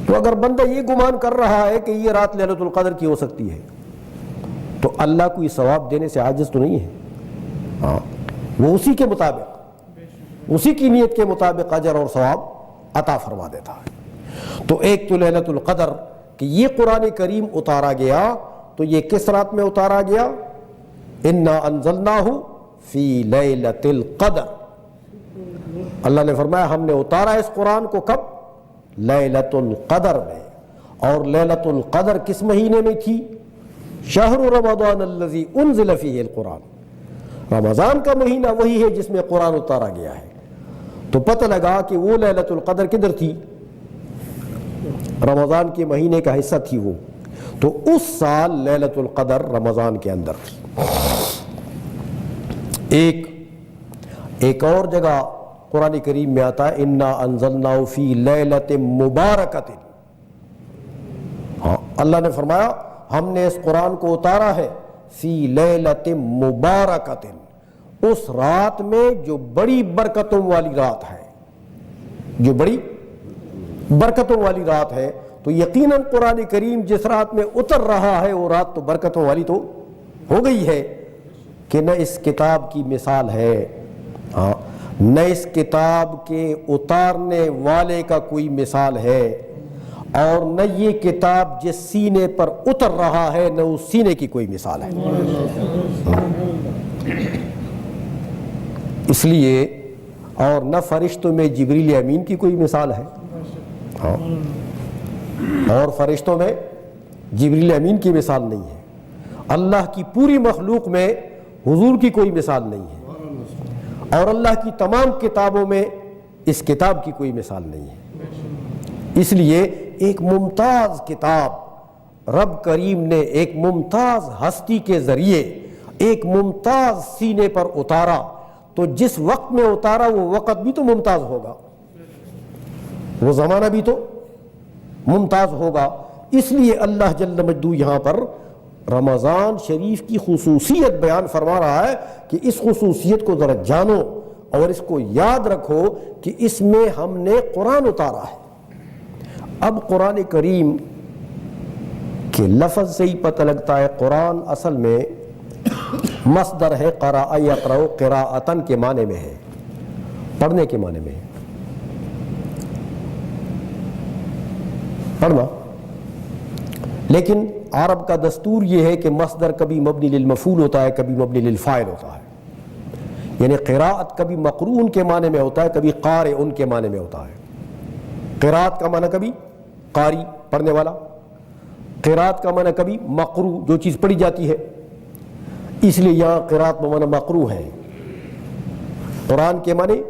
تو اگر بندہ یہ گمان کر رہا ہے کہ یہ رات لیلۃ القدر کی ہو سکتی ہے، تو اللہ کو یہ ثواب دینے سے عاجز تو نہیں ہے، وہ اسی کے مطابق، اسی کی نیت کے مطابق اجر اور ثواب عطا فرما دیتا ہے۔ تو ایک تو لیلۃ القدر کہ یہ قرآن کریم اتارا گیا، تو یہ کس رات میں اتارا گیا؟ انا انزلناہ فی لیلۃ القدر، اللہ نے فرمایا ہم نے اتارا اس قرآن کو کب؟ لیلۃ القدر میں۔ اور لیلۃ القدر کس مہینے میں تھی؟ شہر رمضان الذی انزل فیہ القرآن، رمضان کا مہینہ وہی ہے جس میں قرآن اتارا گیا ہے۔ تو پتہ لگا کہ وہ لیلۃ القدر کدھر تھی؟ رمضان کے مہینے کا حصہ تھی وہ، تو اس سال لیلۃ القدر رمضان کے اندر تھی۔ ایک اور جگہ قرآن کریم میں آتا ہے انا انزلناہ فی لیلۃ مبارکۃ، اللہ نے فرمایا ہم نے اس قرآن کو اتارا ہے فی لیلۃ مبارکۃ، اس رات میں جو بڑی برکتوں والی رات ہے، جو بڑی برکتوں والی رات ہے۔ تو یقیناً قرآن کریم جس رات میں اتر رہا ہے وہ رات تو برکتوں والی تو ہو گئی ہے، کہ نہ اس کتاب کی مثال ہے، نہ اس کتاب کے اتارنے والے کا کوئی مثال ہے، اور نہ یہ کتاب جس سینے پر اتر رہا ہے نہ اس سینے کی کوئی مثال ہے۔ اس لیے اور نہ فرشتوں میں جبریل امین کی کوئی مثال ہے، اور فرشتوں میں جبریل امین کی مثال نہیں ہے، اللہ کی پوری مخلوق میں حضور کی کوئی مثال نہیں ہے، اور اللہ کی تمام کتابوں میں اس کتاب کی کوئی مثال نہیں ہے۔ اس لیے ایک ممتاز کتاب رب کریم نے ایک ممتاز ہستی کے ذریعے ایک ممتاز سینے پر اتارا، تو جس وقت میں اتارا وہ وقت بھی تو ممتاز ہوگا، وہ زمانہ بھی تو ممتاز ہوگا۔ اس لیے اللہ جل مجدہ یہاں پر رمضان شریف کی خصوصیت بیان فرما رہا ہے کہ اس خصوصیت کو ذرا جانو اور اس کو یاد رکھو کہ اس میں ہم نے قرآن اتارا ہے۔ اب قرآن کریم کے لفظ سے ہی پتہ لگتا ہے قرآن اصل میں مصدر ہے قرأ یقرأ قراءتن کے معنی میں ہے، پڑھنے کے معنی میں ہے، پڑھنا۔ لیکن عرب کا دستور یہ ہے کہ مصدر کبھی مبنی للمفعول ہوتا ہے، کبھی مبنی للفاعل ہوتا ہے، یعنی قراءت کبھی مقرون کے معنی میں ہوتا ہے، کبھی قارئ ان کے معنی میں ہوتا ہے۔ قراءت کا معنی کبھی قاری پڑھنے والا، قراءت کا معنی کبھی مقروء جو چیز پڑھی جاتی ہے، اس لیے یہاں قراءت بمعنی مقروء ہے۔ قرآن کے معنی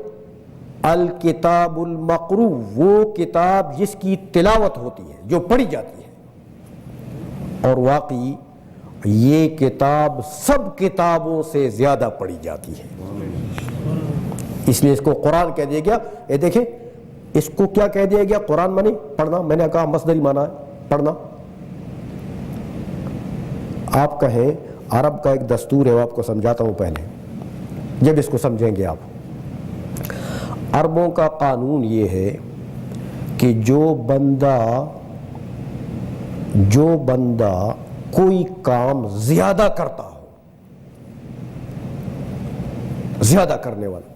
الکتاب المقروء، وہ کتاب جس کی تلاوت ہوتی ہے، جو پڑھی جاتی ہے، اور واقعی یہ کتاب سب کتابوں سے زیادہ پڑھی جاتی ہے، اس لیے اس کو قرآن کہہ دیا گیا۔ یہ دیکھیں اس کو کیا کہہ دیا گیا؟ قرآن معنی پڑھنا، میں نے کہا مصدری معنی ہے پڑھنا۔ آپ کہیں عرب کا ایک دستور ہے، وہ آپ کو سمجھاتا ہوں پہلے، جب اس کو سمجھیں گے آپ۔ عربوں کا قانون یہ ہے کہ جو بندہ کوئی کام زیادہ کرتا ہو، زیادہ کرنے والا،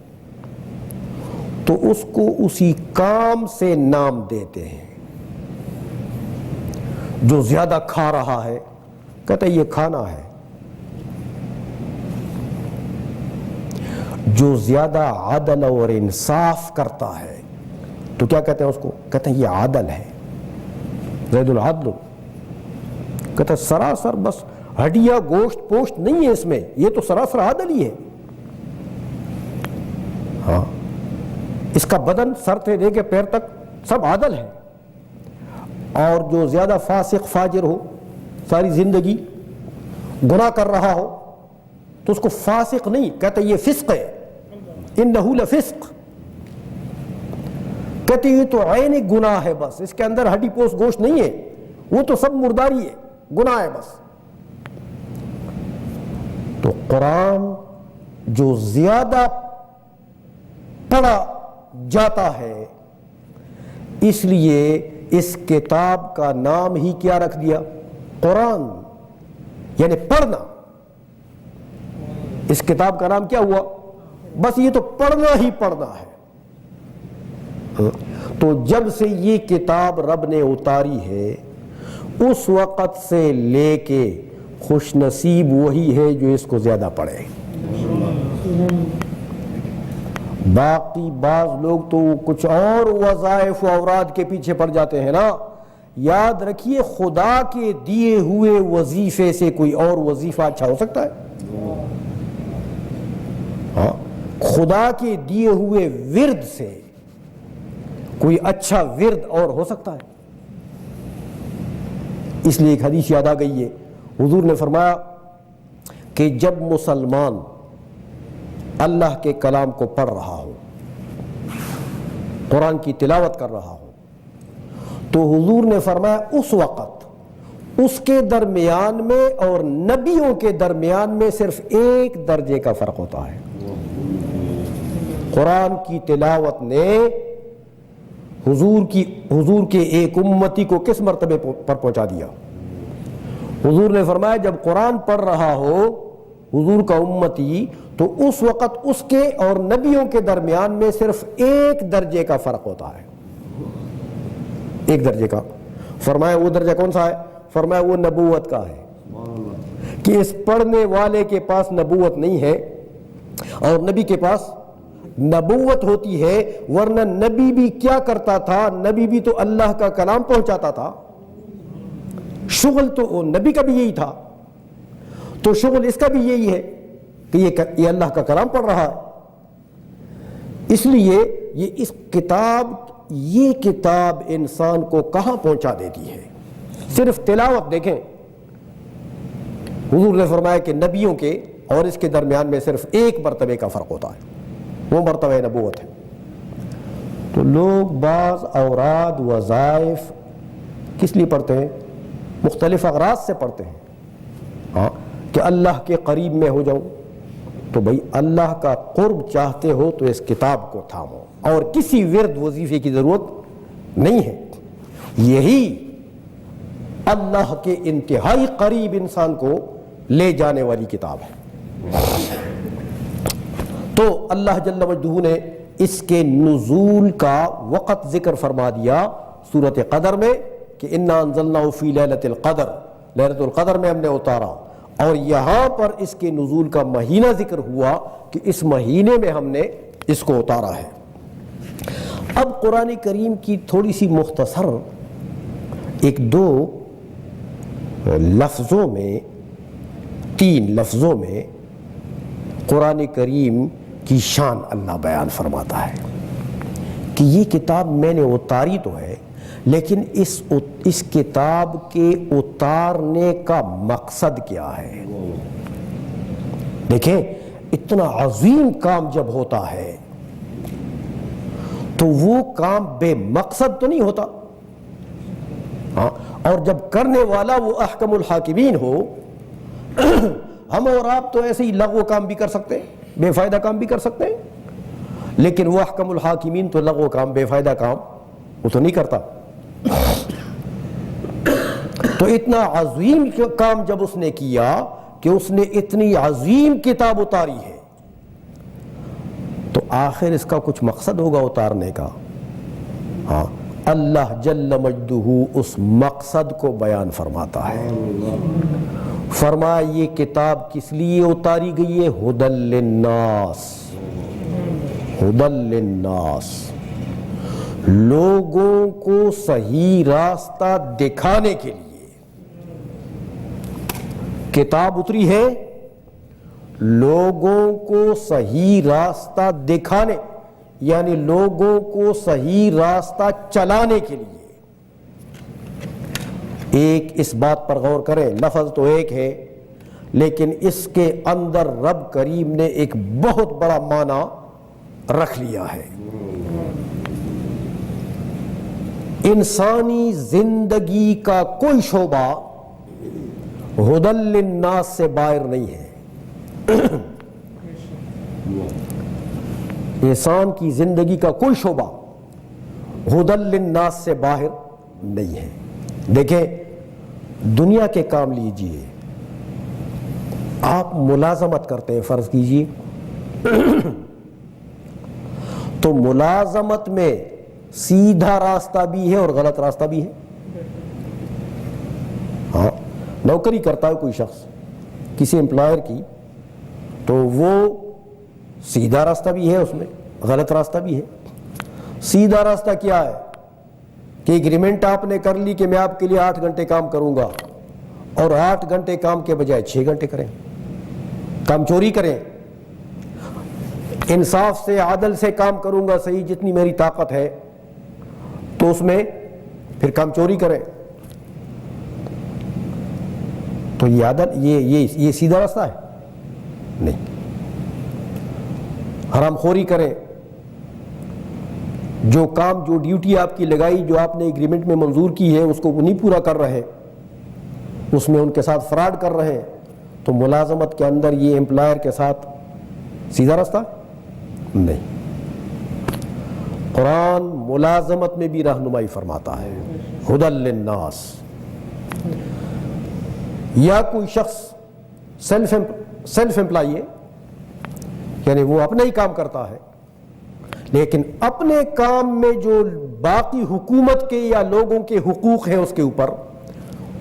تو اس کو اسی کام سے نام دیتے ہیں۔ جو زیادہ کھا رہا ہے کہتا ہے یہ کھانا ہے، جو زیادہ عدل اور انصاف کرتا ہے تو کیا کہتے ہیں اس کو؟ کہتے ہیں یہ عادل ہے، زید العدل۔ کہتا ہے سراسر بس ہڈیاں گوشت پوشت نہیں ہے اس میں، یہ تو سراسر عادل ہی ہے۔ ہاں، اس کا بدن سر سے لے کے پیر تک سب عادل ہے۔ اور جو زیادہ فاسق فاجر ہو، ساری زندگی گناہ کر رہا ہو، تو اس کو فاسق نہیں کہتے، یہ فسق ہے، انہ لفسق۔ کہتے یہ تو عین گناہ ہے، بس اس کے اندر ہڈی پوس گوشت نہیں ہے، وہ تو سب مرداری ہے، گناہ ہے بس۔ تو قرآن جو زیادہ پڑھا جاتا ہے، اس لیے اس کتاب کا نام ہی کیا رکھ دیا؟ قرآن، یعنی پڑھنا۔ اس کتاب کا نام کیا ہوا؟ بس یہ تو پڑھنا ہی پڑھنا ہے۔ تو جب سے یہ کتاب رب نے اتاری ہے، اس وقت سے لے کے خوش نصیب وہی ہے جو اس کو زیادہ پڑھے۔ باقی بعض لوگ تو کچھ اور وظائف و اوراد کے پیچھے پڑ جاتے ہیں نا۔ یاد رکھیے خدا کے دیے ہوئے وظیفے سے کوئی اور وظیفہ اچھا ہو سکتا ہے؟ ہاں، خدا کے دیے ہوئے ورد سے کوئی اچھا ورد اور ہو سکتا ہے؟ اس لیے ایک حدیث یاد آ گئی ہے، حضور نے فرمایا کہ جب مسلمان اللہ کے کلام کو پڑھ رہا ہو، قرآن کی تلاوت کر رہا ہو، تو حضور نے فرمایا اس وقت اس کے درمیان میں اور نبیوں کے درمیان میں صرف ایک درجے کا فرق ہوتا ہے۔ قرآن کی تلاوت نے حضور کے ایک امتی کو کس مرتبے پر پہنچا دیا؟ حضور نے فرمایا جب قرآن پڑھ رہا ہو حضور کا امتی، تو اس وقت اس کے اور نبیوں کے درمیان میں صرف ایک درجے کا فرق ہوتا ہے، ایک درجے کا۔ فرمایا وہ درجہ کون سا ہے؟ فرمایا وہ نبوت کا ہے، کہ اس پڑھنے والے کے پاس نبوت نہیں ہے اور نبی کے پاس نبوت ہوتی ہے، ورنہ نبی بھی کیا کرتا تھا؟ نبی بھی تو اللہ کا کلام پہنچاتا تھا، شغل تو نبی کا بھی یہی تھا، تو شغل اس کا بھی یہی ہے کہ یہ اللہ کا کلام پڑھ رہا ہے۔ اس لیے یہ کتاب انسان کو کہاں پہنچا دیتی ہے؟ صرف تلاوت دیکھیں، حضور نے فرمایا کہ نبیوں کے اور اس کے درمیان میں صرف ایک مرتبے کا فرق ہوتا ہے، وہ مرتبہ نبوت ہے۔ تو لوگ بعض اوراد وظائف کس لیے پڑھتے ہیں؟ مختلف اغراض سے پڑھتے ہیں، ہاں، کہ اللہ کے قریب میں ہو جاؤں۔ تو بھئی اللہ کا قرب چاہتے ہو تو اس کتاب کو تھامو، اور کسی ورد وظیفے کی ضرورت نہیں ہے۔ یہی اللہ کے انتہائی قریب انسان کو لے جانے والی کتاب ہے۔ تو اللہ جل مجدہ نے اس کے نزول کا وقت ذکر فرما دیا سورۃ قدر میں کہ انا انزلناہ فی لیلۃ القدر، لیلۃ القدر میں ہم نے اتارا، اور یہاں پر اس کے نزول کا مہینہ ذکر ہوا کہ اس مہینے میں ہم نے اس کو اتارا ہے۔ اب قرآن کریم کی تھوڑی سی مختصر ایک دو لفظوں میں، 3 لفظوں میں قرآن کریم کی شان اللہ بیان فرماتا ہے کہ یہ کتاب میں نے اتاری تو ہے، لیکن اس کتاب کے اتارنے کا مقصد کیا ہے۔ دیکھیں اتنا عظیم کام جب ہوتا ہے تو وہ کام بے مقصد تو نہیں ہوتا، ہاں، اور جب کرنے والا وہ احکم الحاکمین ہو۔ ہم اور آپ تو ایسے ہی لغو کام بھی کر سکتے ہیں، بے فائدہ کام بھی کر سکتے ہیں، لیکن وہ احکم الحاکمین تو لغو کام، بے فائدہ کام وہ تو نہیں کرتا۔ تو اتنا عظیم کام جب اس نے کیا کہ اس نے اتنی عظیم کتاب اتاری ہے، تو آخر اس کا کچھ مقصد ہوگا اتارنے کا۔ ہاں، اللہ جل مجدہ اس مقصد کو بیان فرماتا ہے۔ فرمایا یہ کتاب کس لیے اتاری گئی ہے؟ ہدی للناس، ہدی للناس، لوگوں کو صحیح راستہ دکھانے کے لیے کتاب اتری ہے، لوگوں کو صحیح راستہ دکھانے، یعنی لوگوں کو صحیح راستہ چلانے کے لیے۔ ایک اس بات پر غور کریں، لفظ تو ایک ہے لیکن اس کے اندر رب کریم نے ایک بہت بڑا معنی رکھ لیا ہے۔ انسانی زندگی کا کوئی شعبہ ہدی للناس سے باہر نہیں ہے۔ انسان کی زندگی کا کوئی شعبہ ہدی للناس سے باہر نہیں ہے۔ دیکھیں دنیا کے کام لیجئے، آپ ملازمت کرتے ہیں فرض کیجئے، تو ملازمت میں سیدھا راستہ بھی ہے اور غلط راستہ بھی ہے۔ ہاں، نوکری کرتا ہے کوئی شخص کسی امپلائر کی، تو وہ سیدھا راستہ بھی ہے، اس میں غلط راستہ بھی ہے۔ سیدھا راستہ کیا ہے کہ ایگریمنٹ آپ نے کر لی کہ میں آپ کے لیے 8 گھنٹے کام کروں گا، اور 8 گھنٹے کام کے بجائے 6 گھنٹے کریں، کام چوری کریں، انصاف سے عدل سے کام کروں گا صحیح جتنی میری طاقت ہے، تو اس میں پھر کام چوری کریں، تو یہ عدل، یہ سیدھا راستہ ہے؟ نہیں۔ حرام خوری کریں، جو کام جو ڈیوٹی آپ کی لگائی، جو آپ نے ایگریمنٹ میں منظور کی ہے، اس کو نہیں پورا کر رہے، اس میں ان کے ساتھ فراڈ کر رہے ہیں، تو ملازمت کے اندر یہ امپلائر کے ساتھ سیدھا راستہ نہیں۔ قرآن ملازمت میں بھی رہنمائی فرماتا ہے، ہدی للناس۔ یا کوئی شخص سیلف امپلائی ہے، یعنی وہ اپنا ہی کام کرتا ہے، لیکن اپنے کام میں جو باقی حکومت کے یا لوگوں کے حقوق ہیں اس کے اوپر،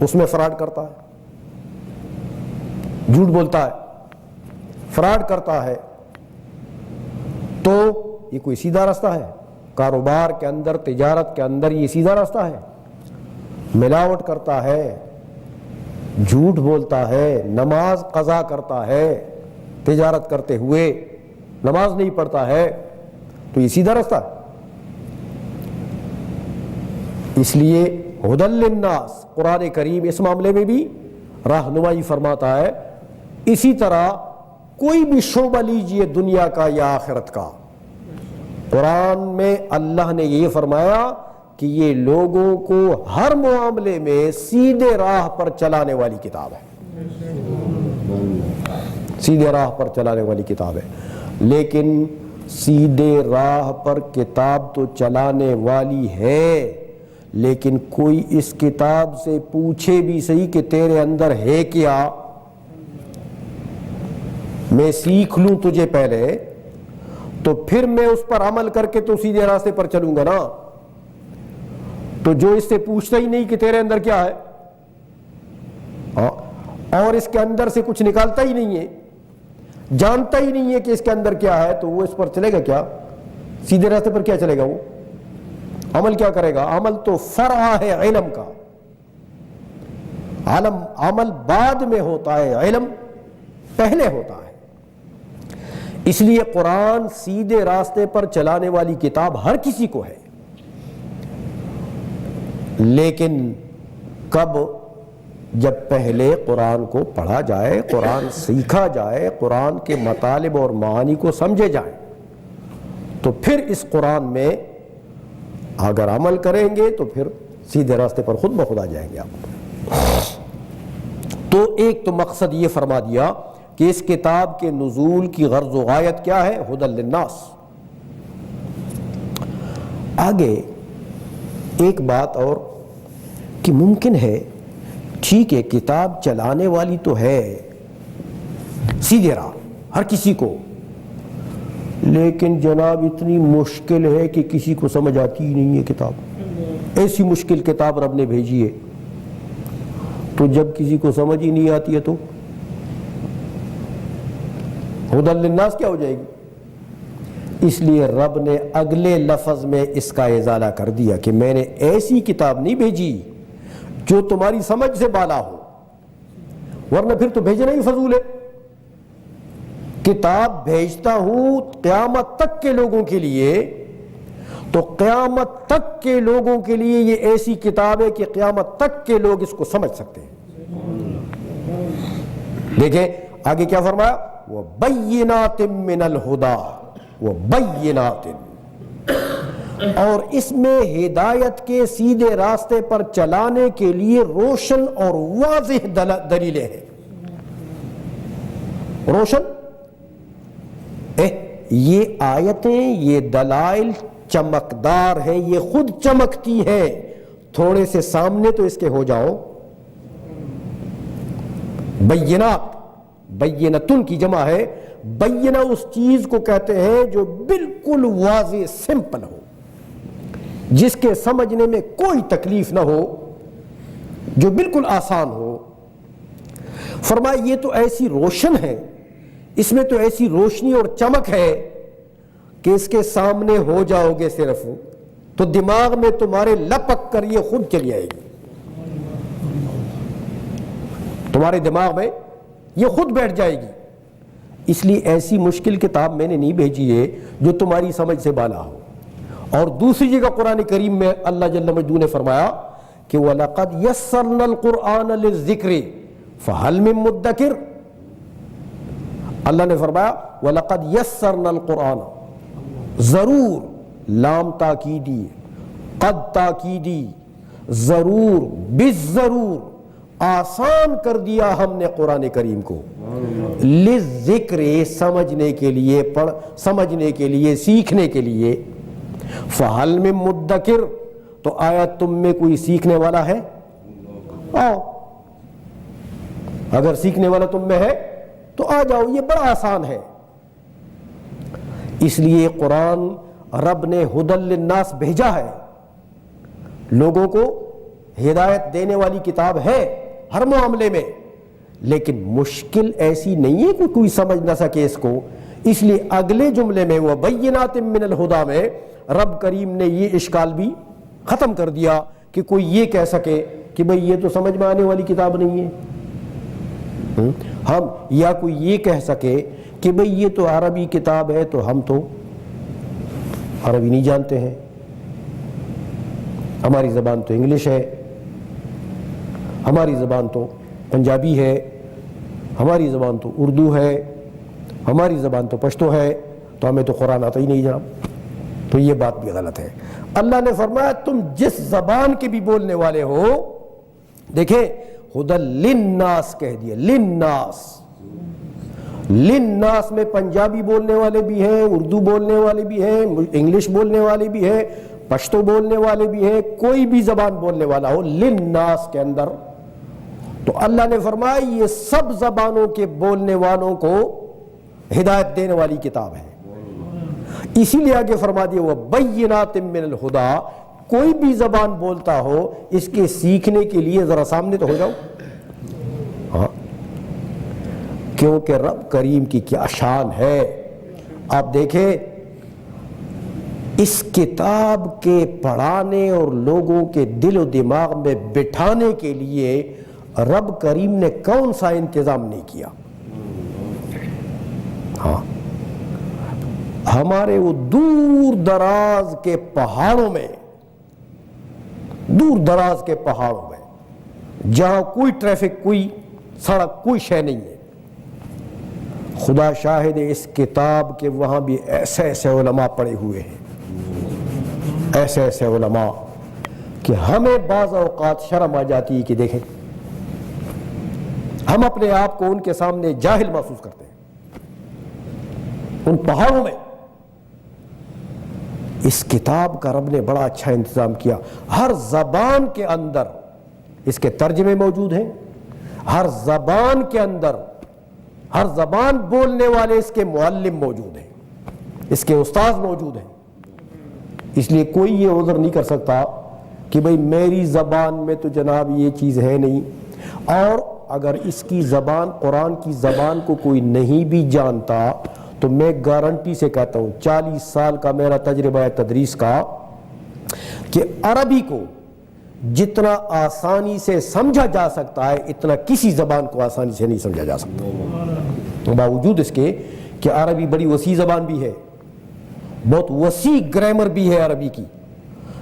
اس میں فراڈ کرتا ہے، جھوٹ بولتا ہے، فراڈ کرتا ہے، تو یہ کوئی سیدھا راستہ ہے؟ کاروبار کے اندر، تجارت کے اندر یہ سیدھا راستہ ہے؟ ملاوٹ کرتا ہے، جھوٹ بولتا ہے، نماز قضا کرتا ہے، تجارت کرتے ہوئے نماز نہیں پڑھتا ہے، تو یہ سیدھا راستہ ہے؟ اس لیے ہدی للناس قرآن کریم اس معاملے میں بھی رہنمائی فرماتا ہے۔ اسی طرح کوئی بھی شعبہ لیجئے دنیا کا یا آخرت کا، قرآن میں اللہ نے یہ فرمایا کہ یہ لوگوں کو ہر معاملے میں سیدھے راہ پر چلانے والی کتاب ہے، سیدھے راہ پر چلانے والی کتاب ہے۔ لیکن سیدھے راہ پر کتاب تو چلانے والی ہے، لیکن کوئی اس کتاب سے پوچھے بھی صحیح کہ تیرے اندر ہے کیا؟ میں سیکھ لوں تجھے پہلے تو پھر میں اس پر عمل کر کے تو سیدھے راستے پر چلوں گا نا. تو جو اس سے پوچھتا ہی نہیں کہ تیرے اندر کیا ہے اور اس کے اندر سے کچھ نکالتا ہی نہیں ہے, جانتا ہی نہیں ہے کہ اس کے اندر کیا ہے, تو وہ اس پر چلے گا کیا؟ سیدھے راستے پر کیا چلے گا؟ وہ عمل کیا کرے گا؟ عمل تو فرع ہے علم کا. عمل بعد میں ہوتا ہے, علم پہلے ہوتا ہے. اس لیے قرآن سیدھے راستے پر چلانے والی کتاب ہر کسی کو ہے, لیکن کب؟ جب پہلے قرآن کو پڑھا جائے, قرآن سیکھا جائے, قرآن کے مطالب اور معانی کو سمجھے جائیں, تو پھر اس قرآن میں اگر عمل کریں گے تو پھر سیدھے راستے پر خود بخود آ جائیں گے آپ. تو ایک تو مقصد یہ فرما دیا کہ اس کتاب کے نزول کی غرض و غایت کیا ہے؟ ھدی للناس. آگے ایک بات اور کہ ممکن ہے ٹھیک ہے کتاب چلانے والی تو ہے سیدھے راہ ہر کسی کو, لیکن جناب اتنی مشکل ہے کہ کسی کو سمجھ آتی ہی نہیں ہے کتاب. ایسی مشکل کتاب رب نے بھیجی ہے, تو جب کسی کو سمجھ ہی نہیں آتی ہے تو ھدی للناس کیا ہو جائے گی؟ اس لیے رب نے اگلے لفظ میں اس کا ازالہ کر دیا کہ میں نے ایسی کتاب نہیں بھیجی جو تمہاری سمجھ سے بالا ہو, ورنہ پھر تو بھیجنا ہی فضول ہے. کتاب بھیجتا ہوں قیامت تک کے لوگوں کے لیے, تو قیامت تک کے لوگوں کے لیے یہ ایسی کتاب ہے کہ قیامت تک کے لوگ اس کو سمجھ سکتے ہیں. دیکھیں آگے کیا فرمایا؟ وَبَيِّنَاتٍ مِّنَ الْهُدَىٰ وَبَيِّنَاتٍ, اور اس میں ہدایت کے سیدھے راستے پر چلانے کے لیے روشن اور واضح دلیلیں ہیں. روشن یہ آیتیں, یہ دلائل چمکدار ہیں, یہ خود چمکتی ہیں. تھوڑے سے سامنے تو اس کے ہو جاؤ. بینات, بینتن کی جمع ہے. بینہ اس چیز کو کہتے ہیں جو بالکل واضح سمپل ہو, جس کے سمجھنے میں کوئی تکلیف نہ ہو, جو بالکل آسان ہو. فرمایا یہ تو ایسی روشن ہے, اس میں تو ایسی روشنی اور چمک ہے کہ اس کے سامنے ہو جاؤ گے صرف تو دماغ میں تمہارے لپک کر یہ خود چلی آئے گی. تمہارے دماغ میں یہ خود بیٹھ جائے گی. اس لیے ایسی مشکل کتاب میں نے نہیں بھیجی ہے جو تمہاری سمجھ سے بالا ہو. اور دوسری جگہ قرآن کریم میں اللہ جل مجدہ نے فرمایا کہ وَلَقَدْ يَسَّرْنَا الْقُرْآنَ لِلذِّكْرِ فَهَلْ مِن مُدَّكِرٍ. اللہ نے فرمایا وَلَقَدْ يَسَّرْنَا الْقُرْآنَ, ضرور, لام تاکیدی, قد تاکیدی, ضرور, بالضرور آسان کر دیا ہم نے قرآن کریم کو, للذکر, سمجھنے کے لیے, سمجھنے کے لیے, سیکھنے کے لیے. فَهَلْ مِن مُدَّكِرٍ, تو آیا تم میں کوئی سیکھنے والا ہے؟ آؤ, اگر سیکھنے والا تم میں ہے تو آ جاؤ, یہ بڑا آسان ہے. اس لیے قرآن رب نے ھدی للناس بھیجا ہے, لوگوں کو ہدایت دینے والی کتاب ہے ہر معاملے میں, لیکن مشکل ایسی نہیں ہے کہ کوئی سمجھ نہ سکے اس کو. اس لیے اگلے جملے میں وَبَيِّنَاتٍ مِّنَ الْهُدَىٰ میں رب کریم نے یہ اشکال بھی ختم کر دیا کہ کوئی یہ کہہ سکے کہ بھئی یہ تو سمجھ میں آنے والی کتاب نہیں ہے. ہم یا کوئی یہ کہہ سکے کہ بھئی یہ تو عربی کتاب ہے تو ہم تو عربی نہیں جانتے ہیں, ہماری زبان تو انگلش ہے, ہماری زبان تو پنجابی ہے, ہماری زبان تو اردو ہے, ہماری زبان تو پشتو ہے, تو ہمیں تو قرآن آتا ہی نہیں جناب. تو یہ بات بھی غلط ہے. اللہ نے فرمایا تم جس زبان کے بھی بولنے والے ہو, دیکھیں ھدی للناس کہہ دیا, للناس. للناس میں پنجابی بولنے والے بھی ہیں, اردو بولنے والے بھی ہیں, انگلش بولنے والے بھی ہیں, پشتو بولنے والے بھی ہیں, کوئی بھی زبان بولنے والا ہو للناس کے اندر. تو اللہ نے فرمایا یہ سب زبانوں کے بولنے والوں کو ہدایت دینے والی کتاب ہے. اسی لیے آگے فرما دیا وَبَيِّنَاتٍ مِّنَ الْهُدَىٰ. کوئی بھی زبان بولتا ہو اس کے سیکھنے کے لیے ذرا سامنے تو ہو جاؤ. ہاں کیونکہ رب کریم کی کیا شان ہے. آپ دیکھیں اس کتاب کے پڑھانے اور لوگوں کے دل و دماغ میں بٹھانے کے لیے رب کریم نے کون سا انتظام نہیں کیا. ہاں ہمارے وہ دور دراز کے پہاڑوں میں جہاں کوئی ٹریفک کوئی سڑک کوئی شے نہیں ہے، خدا شاہد ہے اس کتاب کے وہاں بھی ایسے ایسے علماء پڑے ہوئے ہیں، ایسے ایسے علماء کہ ہمیں بعض اوقات شرم آ جاتی ہے کہ دیکھیں ہم اپنے آپ کو ان کے سامنے جاہل محسوس کرتے ہیں. ان پہاڑوں میں اس کتاب کا رب نے بڑا اچھا انتظام کیا. ہر زبان کے اندر اس کے ترجمے موجود ہیں، ہر زبان کے اندر ہر زبان بولنے والے اس کے معلم موجود ہیں، اس کے استاذ موجود ہیں. اس لیے کوئی یہ عذر نہیں کر سکتا کہ بھئی میری زبان میں تو جناب یہ چیز ہے نہیں. اور اگر اس کی زبان قرآن کی زبان کو کوئی نہیں بھی جانتا تو میں گارنٹی سے کہتا ہوں 40 سال کا میرا تجربہ ہے تدریس کا کہ عربی کو جتنا آسانی سے سمجھا جا سکتا ہے اتنا کسی زبان کو آسانی سے نہیں سمجھا جا سکتا، باوجود اس کے کہ عربی بڑی وسیع زبان بھی ہے، بہت وسیع گرامر بھی ہے عربی کی،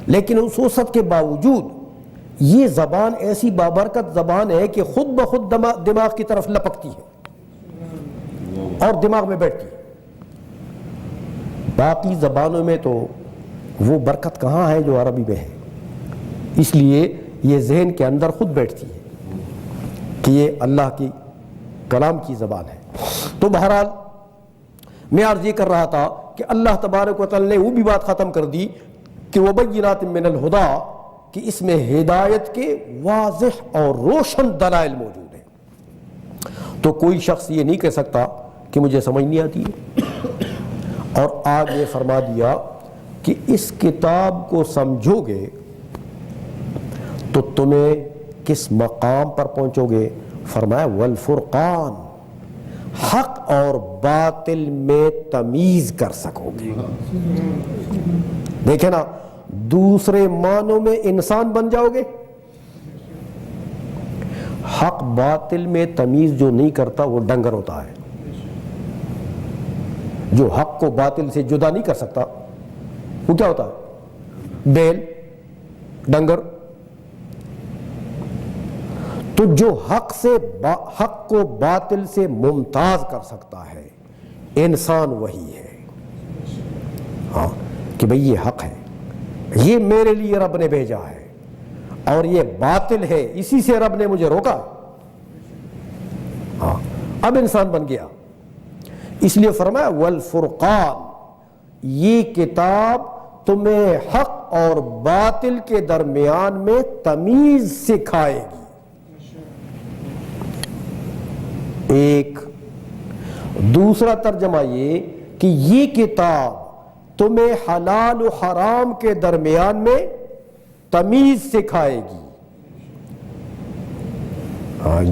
لیکن اس وسعت کے باوجود یہ زبان ایسی بابرکت زبان ہے کہ خود بخود دماغ کی طرف لپکتی ہے اور دماغ میں بیٹھتی ہے. باقی زبانوں میں تو وہ برکت کہاں ہے جو عربی میں ہے. اس لیے یہ ذہن کے اندر خود بیٹھتی ہے کہ یہ اللہ کی کلام کی زبان ہے. تو بہرحال میں عرض یہ کر رہا تھا کہ اللہ تبارک و تعالی نے وہ بھی بات ختم کر دی کہ وَبَيِّنَاتٍ مِّنَ الْهُدَىٰ کہ اس میں ہدایت کے واضح اور روشن دلائل موجود ہیں. تو کوئی شخص یہ نہیں کہہ سکتا کہ مجھے سمجھ نہیں آتی ہے. اور آگے فرما دیا کہ اس کتاب کو سمجھو گے تو تمہیں کس مقام پر پہنچو گے. فرمایا والفرقان، حق اور باطل میں تمیز کر سکو گے. دیکھیں نا دوسرے معنوں میں انسان بن جاؤ گے. حق باطل میں تمیز جو نہیں کرتا وہ ڈنگر ہوتا ہے. جو حق کو باطل سے جدا نہیں کر سکتا وہ کیا ہوتا ہے؟ بیل، ڈنگر. تو جو حق کو باطل سے ممتاز کر سکتا ہے انسان وہی ہے. ہاں کہ بھئی یہ حق ہے، یہ میرے لیے رب نے بھیجا ہے، اور یہ باطل ہے اسی سے رب نے مجھے روکا. ہاں اب انسان بن گیا. اس لیے فرمایا والفرقان، یہ کتاب تمہیں حق اور باطل کے درمیان میں تمیز سکھائے گی. ایک دوسرا ترجمہ یہ کہ یہ کتاب تمہیں حلال و حرام کے درمیان میں تمیز سکھائے گی.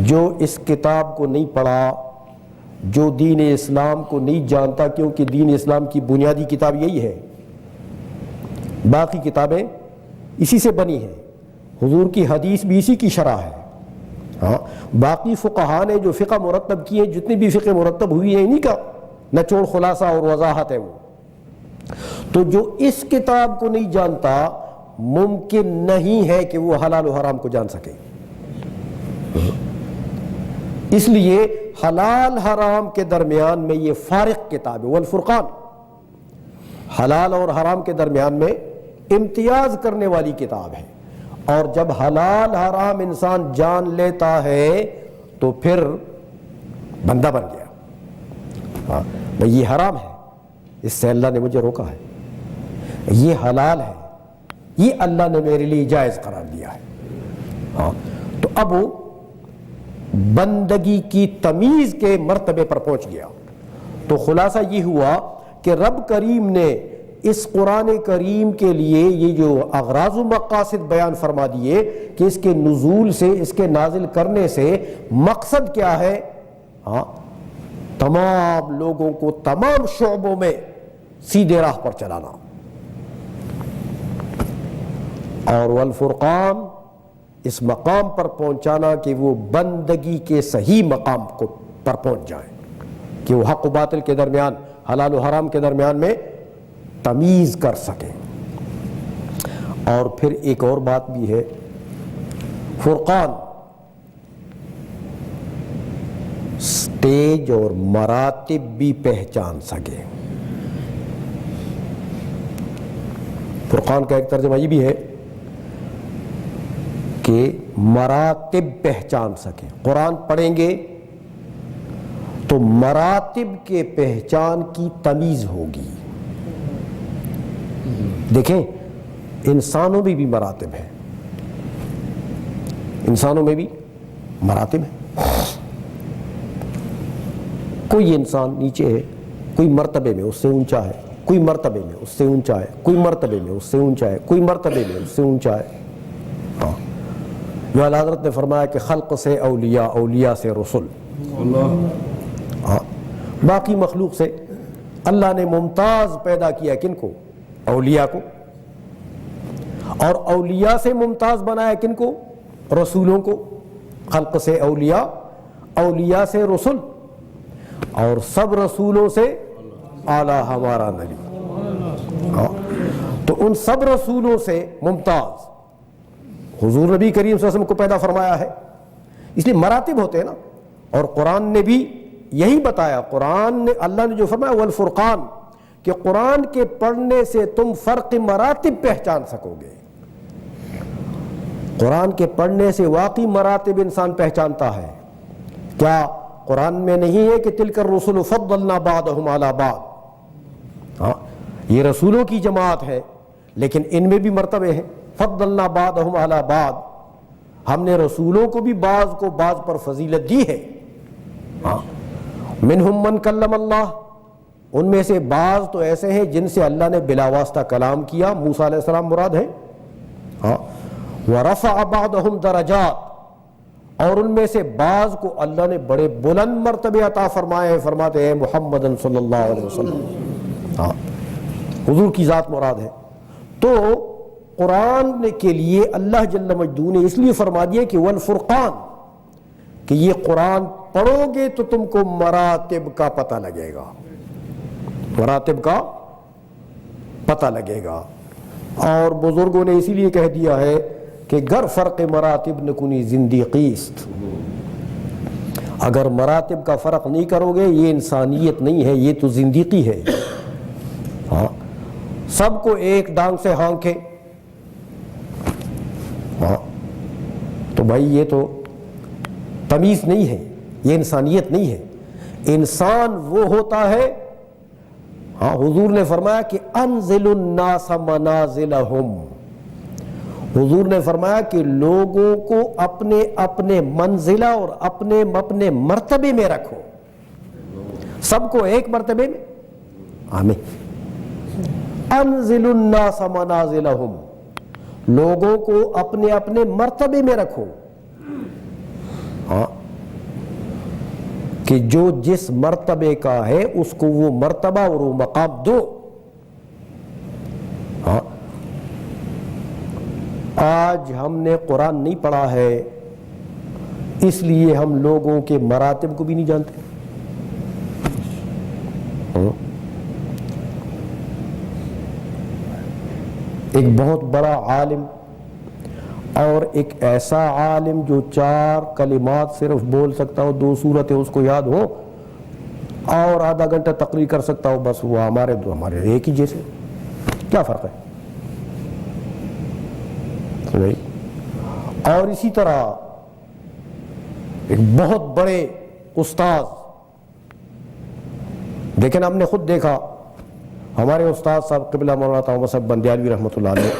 جو اس کتاب کو نہیں پڑھا، جو دین اسلام کو نہیں جانتا، کیونکہ دین اسلام کی بنیادی کتاب یہی ہے، باقی کتابیں اسی سے بنی ہیں، حضور کی حدیث بھی اسی کی شرح ہے. ہاں باقی فقہا نے جو فقہ مرتب کی ہیں، جتنی بھی فقہ مرتب ہوئی ہیں، انہی کا نچوڑ خلاصہ اور وضاحت ہے وہ. تو جو اس کتاب کو نہیں جانتا ممکن نہیں ہے کہ وہ حلال و حرام کو جان سکے. اس لیے حلال حرام کے درمیان میں یہ فارق کتاب ہے. والفرقان، حلال اور حرام کے درمیان میں امتیاز کرنے والی کتاب ہے. اور جب حلال حرام انسان جان لیتا ہے تو پھر بندہ بن گیا. ہاں بھئی یہ حرام ہے، اس سے اللہ نے مجھے روکا ہے. یہ حلال ہے، یہ اللہ نے میرے لیے جائز قرار دیا ہے. ہاں تو اب بندگی کی تمیز کے مرتبے پر پہنچ گیا. تو خلاصہ یہ ہوا کہ رب کریم نے اس قرآن کریم کے لیے یہ جو اغراض و مقاصد بیان فرما دیے کہ اس کے نزول سے، اس کے نازل کرنے سے مقصد کیا ہے؟ تمام لوگوں کو تمام شعبوں میں سیدھے راہ پر چلانا، اور والفرقان اس مقام پر پہنچانا کہ وہ بندگی کے صحیح مقام پر پہنچ جائے، کہ وہ حق و باطل کے درمیان، حلال و حرام کے درمیان میں تمیز کر سکیں۔ اور پھر ایک اور بات بھی ہے، فرقان سٹیج اور مراتب بھی پہچان سکے۔ فرقان کا ایک ترجمہ یہ بھی ہے کہ مراتب پہچان سکیں۔ قرآن پڑھیں گے تو مراتب کے پہچان کی تمیز ہوگی۔ دیکھیں انسانوں میں بھی مراتب ہیں، انسانوں میں بھی مراتب ہیں۔ کوئی انسان نیچے ہے، کوئی مرتبے میں اس سے اونچا ہے، کوئی مرتبے میں اس سے اونچا ہے، کوئی مرتبے میں اس سے اونچا ہے، کوئی مرتبے میں اس سے اونچا ہے۔ جو اعلیٰ حضرت نے فرمایا کہ خلق سے اولیاء، اولیاء سے رسول، باقی مخلوق سے اللہ نے ممتاز پیدا کیا کن کو؟ اولیاء کو، اور اولیاء سے ممتاز بنایا کن کو؟ رسولوں کو۔ خلق سے اولیاء، اولیاء سے رسول، اور سب رسولوں سے اعلیٰ ہمارا نبی۔ تو ان سب رسولوں سے ممتاز حضور نبی کریم صلی اللہ علیہ وسلم کو پیدا فرمایا ہے، اس لیے مراتب ہوتے ہیں نا۔ اور قرآن نے بھی یہی بتایا، قرآن نے، اللہ نے جو فرمایا والفرقان، کہ قرآن کے پڑھنے سے تم فرق مراتب پہچان سکو گے۔ قرآن کے پڑھنے سے واقعی مراتب انسان پہچانتا ہے۔ کیا قرآن میں نہیں ہے کہ تلک الرسل فضلنا بعضهم علی بعض؟ یہ رسولوں کی جماعت ہے، لیکن ان میں بھی مرتبے ہیں۔ فضلنا بعضهم علی بعض، ہم نے رسولوں کو بھی بعض کو بعض پر فضیلت دی ہے۔ منہم من کلم اللہ، ان میں سے بعض تو ایسے ہیں جن سے اللہ نے بلا واسطہ کلام کیا، موسیٰ علیہ السلام مراد ہے۔ ورفع بعضهم درجات، اور ان میں سے بعض کو اللہ نے بڑے بلند مرتبے عطا فرمائے ہیں، فرماتے ہیں محمد صلی اللہ علیہ وسلم، حضور کی ذات مراد ہے۔ تو قرآن کے لیے اللہ جل مجدہ نے اس لیے فرما دیا کہ والفرقان، کہ یہ قرآن پڑھو گے تو تم کو مراتب کا پتہ لگے گا، مراتب کا پتہ لگے گا۔ اور بزرگوں نے اسی لیے کہہ دیا ہے کہ گر فرق مراتب نکنی زندیقیست، اگر مراتب کا فرق نہیں کرو گے یہ انسانیت نہیں ہے، یہ تو زندیقی ہے۔ سب کو ایک ڈانگ سے ہانکے، تو بھائی یہ تو تمیز نہیں ہے، یہ انسانیت نہیں ہے۔ انسان وہ ہوتا ہے، حضور نے فرمایا کہ انزل الناس منازلہم، حضور نے فرمایا کہ لوگوں کو اپنے اپنے منزلہ اور اپنے اپنے مرتبے میں رکھو، سب کو ایک مرتبے میں۔ آمین۔ انزل الناس منازلہم، لوگوں کو اپنے اپنے مرتبے میں رکھو، کہ جو جس مرتبے کا ہے اس کو وہ مرتبہ اور وہ مقام دو۔ آج ہم نے قرآن نہیں پڑھا ہے، اس لیے ہم لوگوں کے مراتب کو بھی نہیں جانتے۔ ایک بہت بڑا عالم اور ایک ایسا عالم جو 4 کلمات صرف بول سکتا ہو، 2 سورتیں اس کو یاد ہو، اور آدھا گھنٹہ تقریر کر سکتا ہو، بس وہ ہمارے ایک ہی جیسے، کیا فرق ہے؟ اور اسی طرح ایک بہت بڑے استاذ، لیکن ہم نے خود دیکھا، ہمارے استاد صاحب قبلہ مولانا طاہر صاحب بندیالوی رحمۃ اللہ علیہ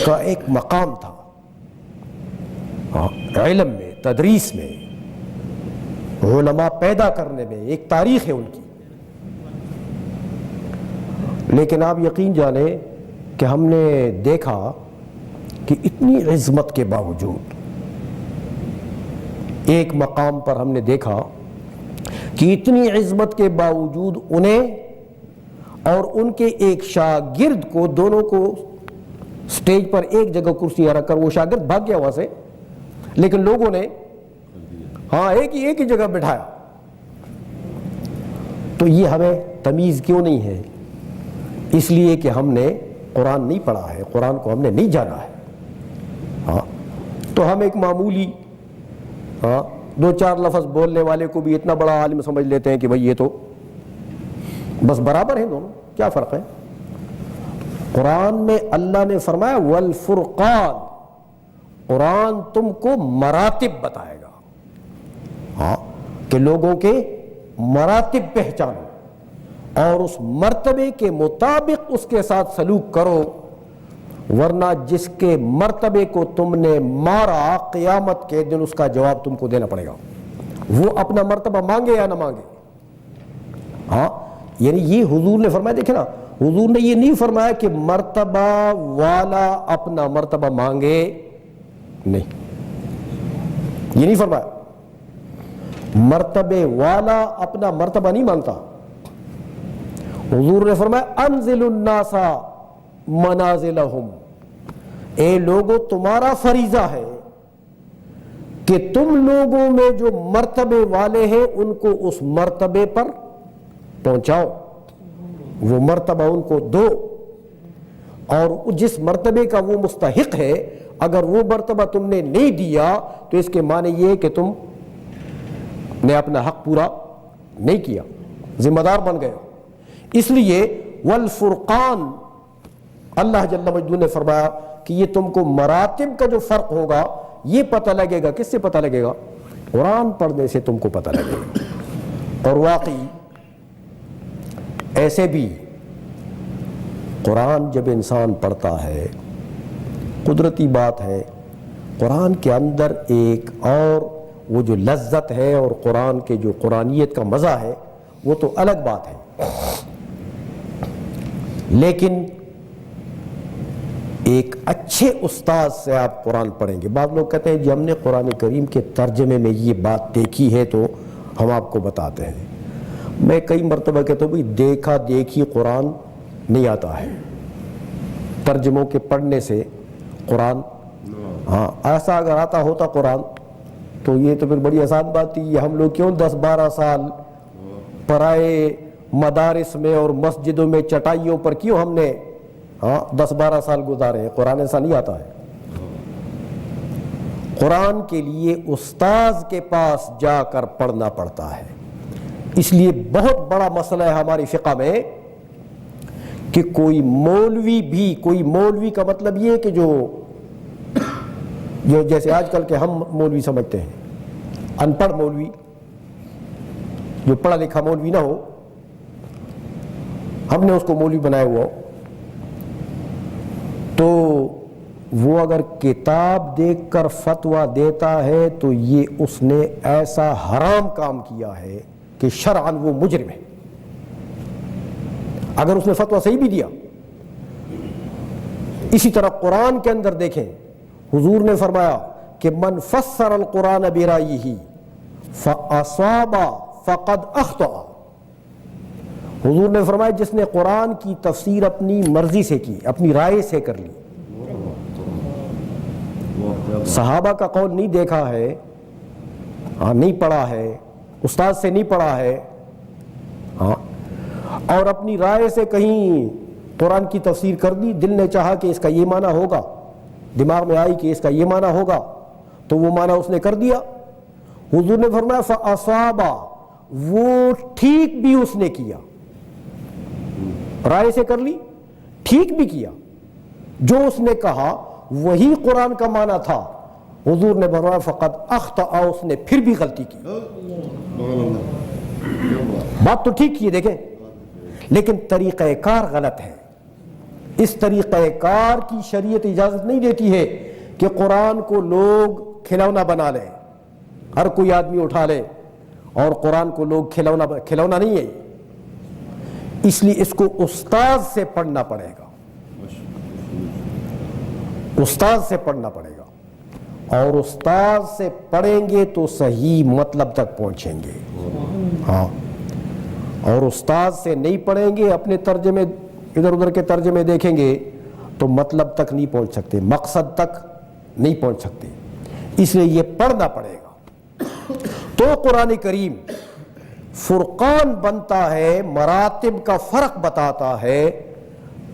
کا ایک مقام تھا علم میں، تدریس میں، علماء پیدا کرنے میں ایک تاریخ ہے ان کی. لیکن آپ یقین جانیں کہ ہم نے دیکھا کہ اتنی عظمت کے باوجود ایک مقام پر ہم نے دیکھا کہ اتنی عظمت کے باوجود انہیں اور ان کے ایک شاگرد کو دونوں کو سٹیج پر ایک جگہ کرسیاں رکھ کر وہ شاگرد بھاگ گیا وہاں سے, لیکن لوگوں نے ایک ہی جگہ بٹھایا. تو یہ ہمیں تمیز کیوں نہیں ہے؟ اس لیے کہ ہم نے قرآن نہیں پڑھا ہے, قرآن کو ہم نے نہیں جانا ہے. تو ہم ایک معمولی 2-4 لفظ بولنے والے کو بھی اتنا بڑا عالم سمجھ لیتے ہیں کہ بھئی یہ تو بس برابر ہیں دونوں, کیا فرق ہے؟ قرآن میں اللہ نے فرمایا والفرقان, قرآن تم کو مراتب بتائے گا, کہ لوگوں کے مراتب پہچانو اور اس مرتبے کے مطابق اس کے ساتھ سلوک کرو, ورنہ جس کے مرتبے کو تم نے مارا قیامت کے دن اس کا جواب تم کو دینا پڑے گا, وہ اپنا مرتبہ مانگے یا نہ مانگے. یعنی یہ حضور نے فرمایا, دیکھیں نا, حضور نے یہ نہیں فرمایا کہ مرتبہ والا اپنا مرتبہ مانگے, نہیں, یہ نہیں فرمایا. مرتبے والا اپنا مرتبہ نہیں مانگتا. حضور نے فرمایا انزل الناس منازلہم, اے لوگو تمہارا فریضہ ہے کہ تم لوگوں میں جو مرتبے والے ہیں ان کو اس مرتبے پر پہنچاؤ, وہ مرتبہ ان کو دو, اور جس مرتبے کا وہ مستحق ہے اگر وہ مرتبہ تم نے نہیں دیا تو اس کے معنی یہ ہے کہ تم نے اپنا حق پورا نہیں کیا, ذمہ دار بن گئے. اس لیے والفرقان, اللہ جل مجدہ نے فرمایا کہ یہ تم کو مراتب کا جو فرق ہوگا یہ پتہ لگے گا. کس سے پتہ لگے گا؟ قرآن پڑھنے سے تم کو پتہ لگے گا. اور واقعی ایسے بھی قرآن جب انسان پڑھتا ہے, قدرتی بات ہے, قرآن کے اندر ایک اور وہ جو لذت ہے اور قرآن کے جو قرآنیت کا مزہ ہے وہ تو الگ بات ہے. لیکن ایک اچھے استاد سے آپ قرآن پڑھیں گے. بعض لوگ کہتے ہیں جی ہم نے قرآن کریم کے ترجمے میں یہ بات دیکھی ہے تو ہم آپ کو بتاتے ہیں. میں کئی مرتبہ کہتا ہوں بھئی دیکھا دیکھی قرآن نہیں آتا ہے, ترجموں کے پڑھنے سے قرآن, ایسا اگر آتا ہوتا قرآن تو یہ تو پھر بڑی آسان بات تھی. یہ ہم لوگ کیوں 10-12 سال پرائے مدارس میں اور مسجدوں میں چٹائیوں پر کیوں ہم نے 10-12 سال گزارے ہیں؟ قرآن ایسا نہیں آتا ہے. قرآن کے لیے استاذ کے پاس جا کر پڑھنا پڑتا ہے. اس لیے بہت بڑا مسئلہ ہے ہماری فقہ میں کہ کوئی مولوی کا مطلب یہ ہے کہ جو جیسے آج کل کے ہم مولوی سمجھتے ہیں, ان پڑھ مولوی, جو پڑھا لکھا مولوی نہ ہو, ہم نے اس کو مولوی بنایا ہوا, تو وہ اگر کتاب دیکھ کر فتویٰ دیتا ہے تو یہ اس نے ایسا حرام کام کیا ہے کہ شرعاً وہ مجرم ہے. اگر اس نے فتویٰ صحیح بھی دیا. اسی طرح قرآن کے اندر دیکھیں, حضور نے فرمایا کہ من فسر القرآن برائیہ فاصاب فقد اخطأ. حضور نے فرمایا جس نے قرآن کی تفسیر اپنی مرضی سے کی, اپنی رائے سے کر لی, صحابہ کا قول نہیں دیکھا ہے, نہیں پڑھا ہے, استاد سے نہیں پڑھا ہے, اور اپنی رائے سے کہیں قرآن کی تفسیر کر دی, دل نے چاہا کہ اس کا یہ معنی ہوگا, دماغ میں آئی کہ اس کا یہ معنی ہوگا تو وہ معنی اس نے کر دیا. حضور نے فرمایا فاصاب, وہ ٹھیک بھی اس نے کیا, رائے سے کر لی, ٹھیک بھی کیا, جو اس نے کہا وہی قرآن کا معنی تھا. حضور نے فرمایا فقط اخطأ, اس نے پھر بھی غلطی کی. بات تو ٹھیک کی ہے دیکھیں, لیکن طریقہ کار غلط ہے. اس طریقہ کار کی شریعت اجازت نہیں دیتی ہے کہ قرآن کو لوگ کھلونا بنا لیں, ہر کوئی آدمی اٹھا لے اور قرآن کو لوگ کھلونا نہیں ہے، اس لیے اس کو استاد سے پڑھنا پڑے گا، استاد سے پڑھنا پڑے گا، اور استاد سے پڑھیں گے تو صحیح مطلب تک پہنچیں گے۔ ہاں، اور استاد سے نہیں پڑھیں گے، اپنے ترجمے ادھر ادھر کے ترجمے دیکھیں گے تو مطلب تک نہیں پہنچ سکتے، مقصد تک نہیں پہنچ سکتے، اس لیے یہ پڑھنا پڑے گا۔ تو قرآن کریم فرقان بنتا ہے، مراتب کا فرق بتاتا ہے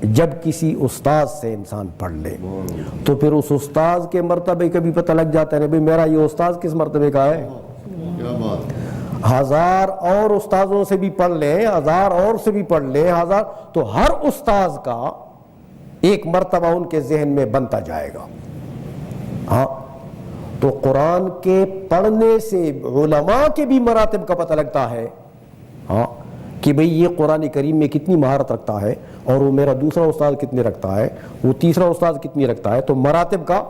جب کسی استاد سے انسان پڑھ لے، تو پھر اس استاد کے مرتبے کا بھی پتہ لگ جاتا ہے بھئی میرا یہ استاد کس مرتبے کا ہے۔ ہزار اور استاذوں سے بھی پڑھ لیں، ہزار اور سے بھی پڑھ لیں، ہزار، تو ہر استاذ کا ایک مرتبہ ان کے ذہن میں بنتا جائے گا۔ ہاں، تو قرآن کے پڑھنے سے علماء کے بھی مراتب کا پتہ لگتا ہے، ہاں، کہ بھئی یہ قرآن کریم میں کتنی مہارت رکھتا ہے، اور وہ میرا دوسرا استاد کتنی رکھتا ہے، وہ تیسرا استاد کتنی رکھتا ہے، تو مراتب کا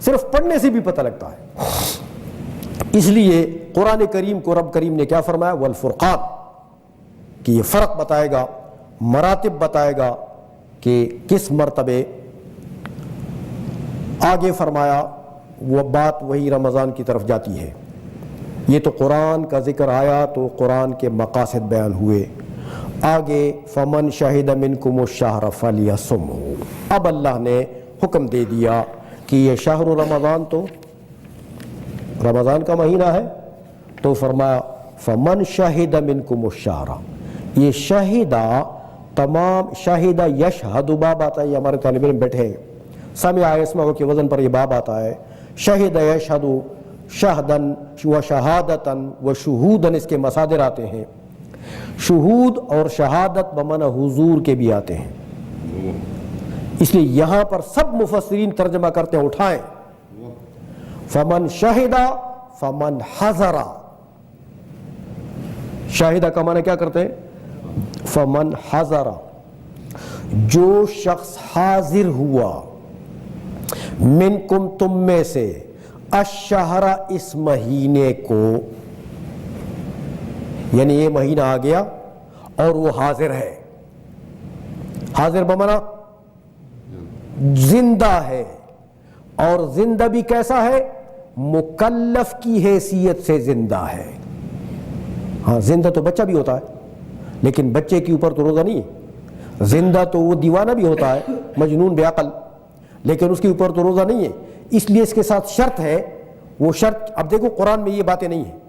صرف پڑھنے سے بھی پتہ لگتا ہے۔ اس لیے قرآن کریم کو رب کریم نے کیا فرمایا؟ والفرقان، کہ یہ فرق بتائے گا، مراتب بتائے گا کہ کس مرتبے۔ آگے فرمایا وہ بات وہی رمضان کی طرف جاتی ہے، یہ تو قرآن کا ذکر آیا تو قرآن کے مقاصد بیان ہوئے۔ آگے فمن شہد منکم الشہر فلیصمہ، اب اللہ نے حکم دے دیا کہ یہ شہر رمضان تو رمضان کا مہینہ ہے، تو فرمایا فمن شہد منکم الشہر، یہ شہدہ تمام، شہدہ یشہد باب آتا ہے، یہ ہمارے طالب علم بیٹھے ہیں، سمع یسمع کے وزن پر یہ باب آتا ہے، شہد یشہد شہدن و شہادتن و شہودن، اس کے مصادر آتے ہیں، شہود اور شہادت بمعنی حضور کے بھی آتے ہیں، اس لیے یہاں پر سب مفسرین ترجمہ کرتے ہیں، اٹھائیں، فمن شہدہ فمن حضرہ، شاہدہ کا معنی کیا کرتے ہیں؟ فمن حضرہ، جو شخص حاضر ہوا، منکم تم میں سے، الشہر اس مہینے کو، یعنی یہ مہینہ آ گیا اور وہ حاضر ہے، حاضر بمعنی زندہ ہے، اور زندہ بھی کیسا ہے؟ مکلف کی حیثیت سے زندہ ہے۔ ہاں، زندہ تو بچہ بھی ہوتا ہے، لیکن بچے کے اوپر تو روزہ نہیں ہے، زندہ تو وہ دیوانہ بھی ہوتا ہے، مجنون بے عقل، لیکن اس کے اوپر تو روزہ نہیں ہے، اس لیے اس کے ساتھ شرط ہے، وہ شرط، اب دیکھو قرآن میں یہ باتیں نہیں ہیں،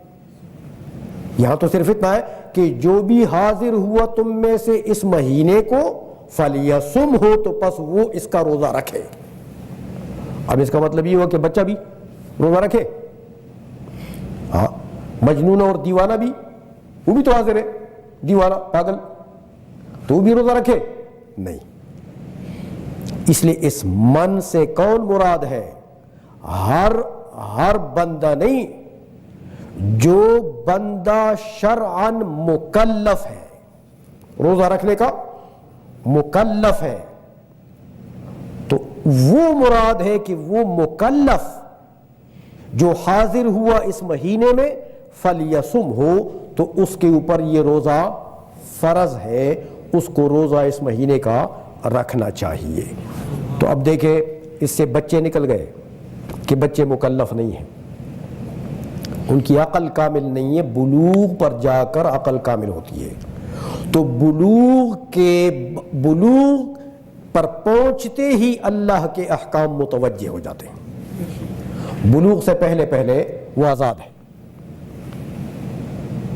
یہاں تو صرف اتنا ہے کہ جو بھی حاضر ہوا تم میں سے اس مہینے کو، فلیصم ہو، تو پس وہ اس کا روزہ رکھے۔ اب اس کا مطلب یہ ہوا کہ بچہ بھی روزہ رکھے، ہاں، مجنون اور دیوانہ بھی، وہ بھی تو حاضر ہے، دیوانہ پاگل، تو وہ بھی روزہ رکھے؟ نہیں۔ اس لیے اس من سے کون مراد ہے؟ ہر بندہ نہیں، جو بندہ شرعاً مکلف ہے، روزہ رکھنے کا مکلف ہے، تو وہ مراد ہے کہ وہ مکلف جو حاضر ہوا اس مہینے میں، فلیصم ہو، تو اس کے اوپر یہ روزہ فرض ہے، اس کو روزہ اس مہینے کا رکھنا چاہیے۔ تو اب دیکھیں، اس سے بچے نکل گئے کہ بچے مکلف نہیں ہیں، ان کی عقل کامل نہیں ہے، بلوغ پر جا کر عقل کامل ہوتی ہے، تو بلوغ پر پہنچتے ہی اللہ کے احکام متوجہ ہو جاتے ہیں، بلوغ سے پہلے وہ آزاد ہے،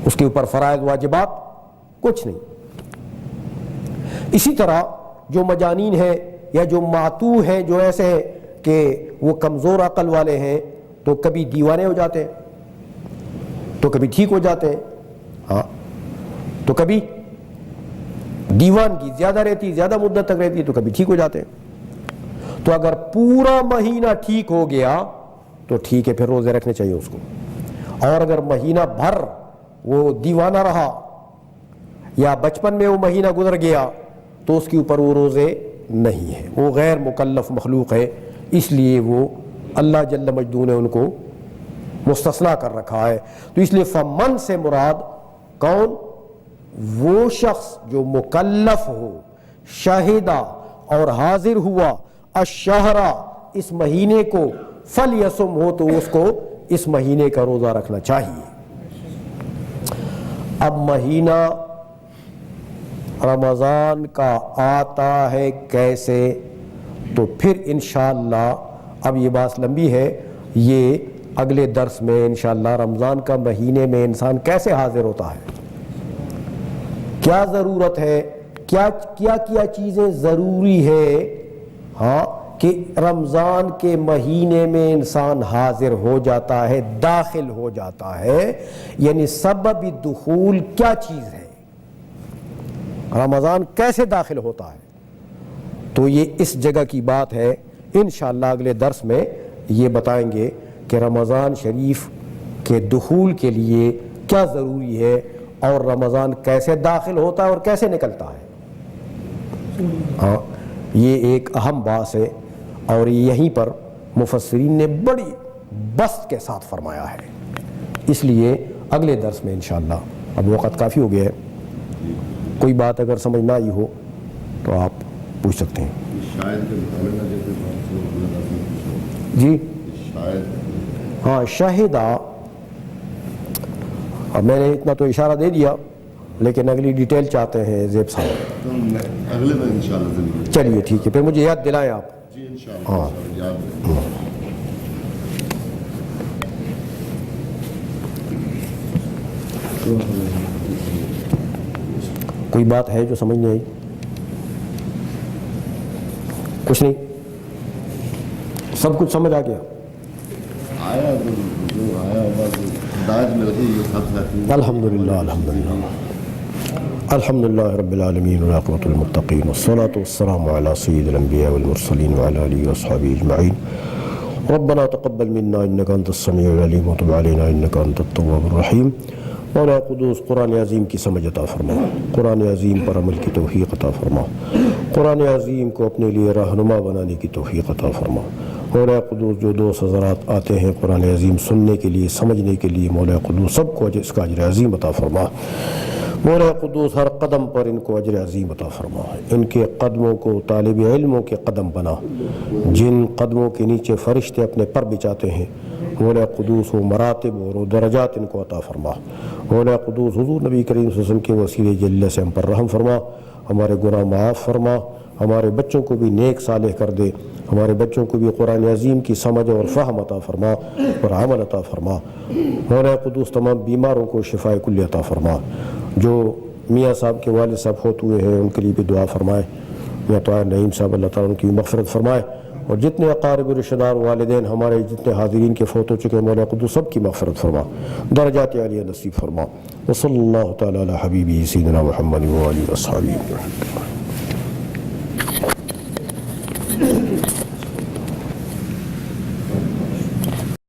اس کے اوپر فرائض واجبات کچھ نہیں۔ اسی طرح جو مجانین ہیں یا جو معتوہ ہیں، جو ایسے ہیں کہ وہ کمزور عقل والے ہیں، تو کبھی دیوانے ہو جاتے ہیں، تو کبھی ٹھیک ہو جاتے ہیں، ہاں، تو کبھی دیوانگی زیادہ رہتی، زیادہ مدت تک رہتی ہے، تو کبھی ٹھیک ہو جاتے ہیں۔ تو اگر پورا مہینہ ٹھیک ہو گیا تو ٹھیک ہے، پھر روزے رکھنے چاہیے اس کو، اور اگر مہینہ بھر وہ دیوانہ رہا یا بچپن میں وہ مہینہ گزر گیا تو اس کے اوپر وہ روزے نہیں ہیں، وہ غیر مکلف مخلوق ہے، اس لیے وہ اللہ جل مجدوں نے ان کو مستثنا کر رکھا ہے. تو اس لیے فمن سے مراد کون؟ وہ شخص جو مکلف ہو، شاہدہ اور حاضر ہوا، الشہرا اس مہینے کو، فلیصم ہو تو اس کو اس مہینے کا روزہ رکھنا چاہیے. اب مہینہ رمضان کا آتا ہے کیسے؟ تو پھر انشاءاللہ اب یہ بات لمبی ہے، یہ اگلے درس میں انشاءاللہ رمضان کا مہینے میں انسان کیسے حاضر ہوتا ہے، کیا ضرورت ہے، کیا کیا چیزیں ضروری ہے ہاں کہ رمضان کے مہینے میں انسان حاضر ہو جاتا ہے، داخل ہو جاتا ہے، یعنی سبب دخول کیا چیز ہے، رمضان کیسے داخل ہوتا ہے. تو یہ اس جگہ کی بات ہے، انشاءاللہ اگلے درس میں یہ بتائیں گے کہ رمضان شریف کے دخول کے لیے کیا ضروری ہے اور رمضان کیسے داخل ہوتا ہے اور کیسے نکلتا ہے. ہاں یہ ایک اہم بات ہے اور یہیں پر مفسرین نے بڑی بسط کے ساتھ فرمایا ہے. اس لیے اگلے درس میں انشاءاللہ، اب وقت کافی ہو گیا ہے، کوئی بات اگر سمجھ نہ آئی ہو تو آپ پوچھ سکتے ہیں. جی ہاں شاہدہ، اب میں نے اتنا تو اشارہ دے دیا لیکن اگلی ڈیٹیل چاہتے ہیں زیب صاحب. اگلے میں انشاءاللہ ضرور. چلیے ٹھیک ہے، پھر مجھے یاد دلائیں آپ. جی انشاءاللہ یاد. کوئی بات ہے جو سمجھ نہیں آئی؟ کچھ نہیں، سب کچھ سمجھ آ گیا؟ آیا جو آیا بس داج میں رہی یہ سب ساتھی. الحمدللہ الحمدللہ الحمدللہ رب العالمین والعاقبۃ للمتقین والصلاة والسلام علی سید الانبیاء والمرسلین وعلی آلہ واصحابہ اجمعین. ربنا تقبل منا انک انت السمیع العلیم وتب علینا انک انت التواب الرحیم. مولا قدوس قرآن عظیم کی سمجھ عطا فرما، قرآن عظیم پر عمل کی توفیق عطا فرما، قرآن عظیم کو اپنے لیے رہنما بنانے کی توفیق عطا فرما. مولا قدوس جو دوست حضرات آتے ہیں قرآن عظیم سننے کے لیے، سمجھنے کے لیے، مولا قدوس سب کو اس کا اجر عظیم عطا فرما. مولا قدوس ہر قدم پر ان کو اجر عظیم عطا فرما. ان کے قدموں کو طالب علموں کے قدم بنا، جن قدموں کے نیچے فرشتے اپنے پر بچاتے ہیں. مولا قدوس وہ مراتب اور درجات ان کو عطا فرما. مولا قدوس حضور نبی کریم صلی اللہ علیہ وسلم کے وسیلے جل سے ہم پر رحم فرما، ہمارے گناہ معاف فرما، ہمارے بچوں کو بھی نیک صالح کر دے، ہمارے بچوں کو بھی قرآن عظیم کی سمجھ اور فہم عطا فرما اور عمل عطا فرما. مولا قدوس تمام بیماروں کو شفاء کلی عطا فرما. جو میاں صاحب کے والد صاحب فوت ہوئے ہیں ان کے لیے بھی دعا فرمائے. میاں طاہر نعیم صاحب اللہ تعالیٰ ان کی مغفرت فرمائے، اور جتنے اقارب رشتہ دار والدین ہمارے جتنے حاضرین کے فوت ہو چکے ہیں مولا قدوس سب کی مغفرت فرما، درجات عالیہ نصیب فرما. وصلی اللہ تعالیٰ علی حبیبہ سیدنا محمد و آلہ وصحبہ.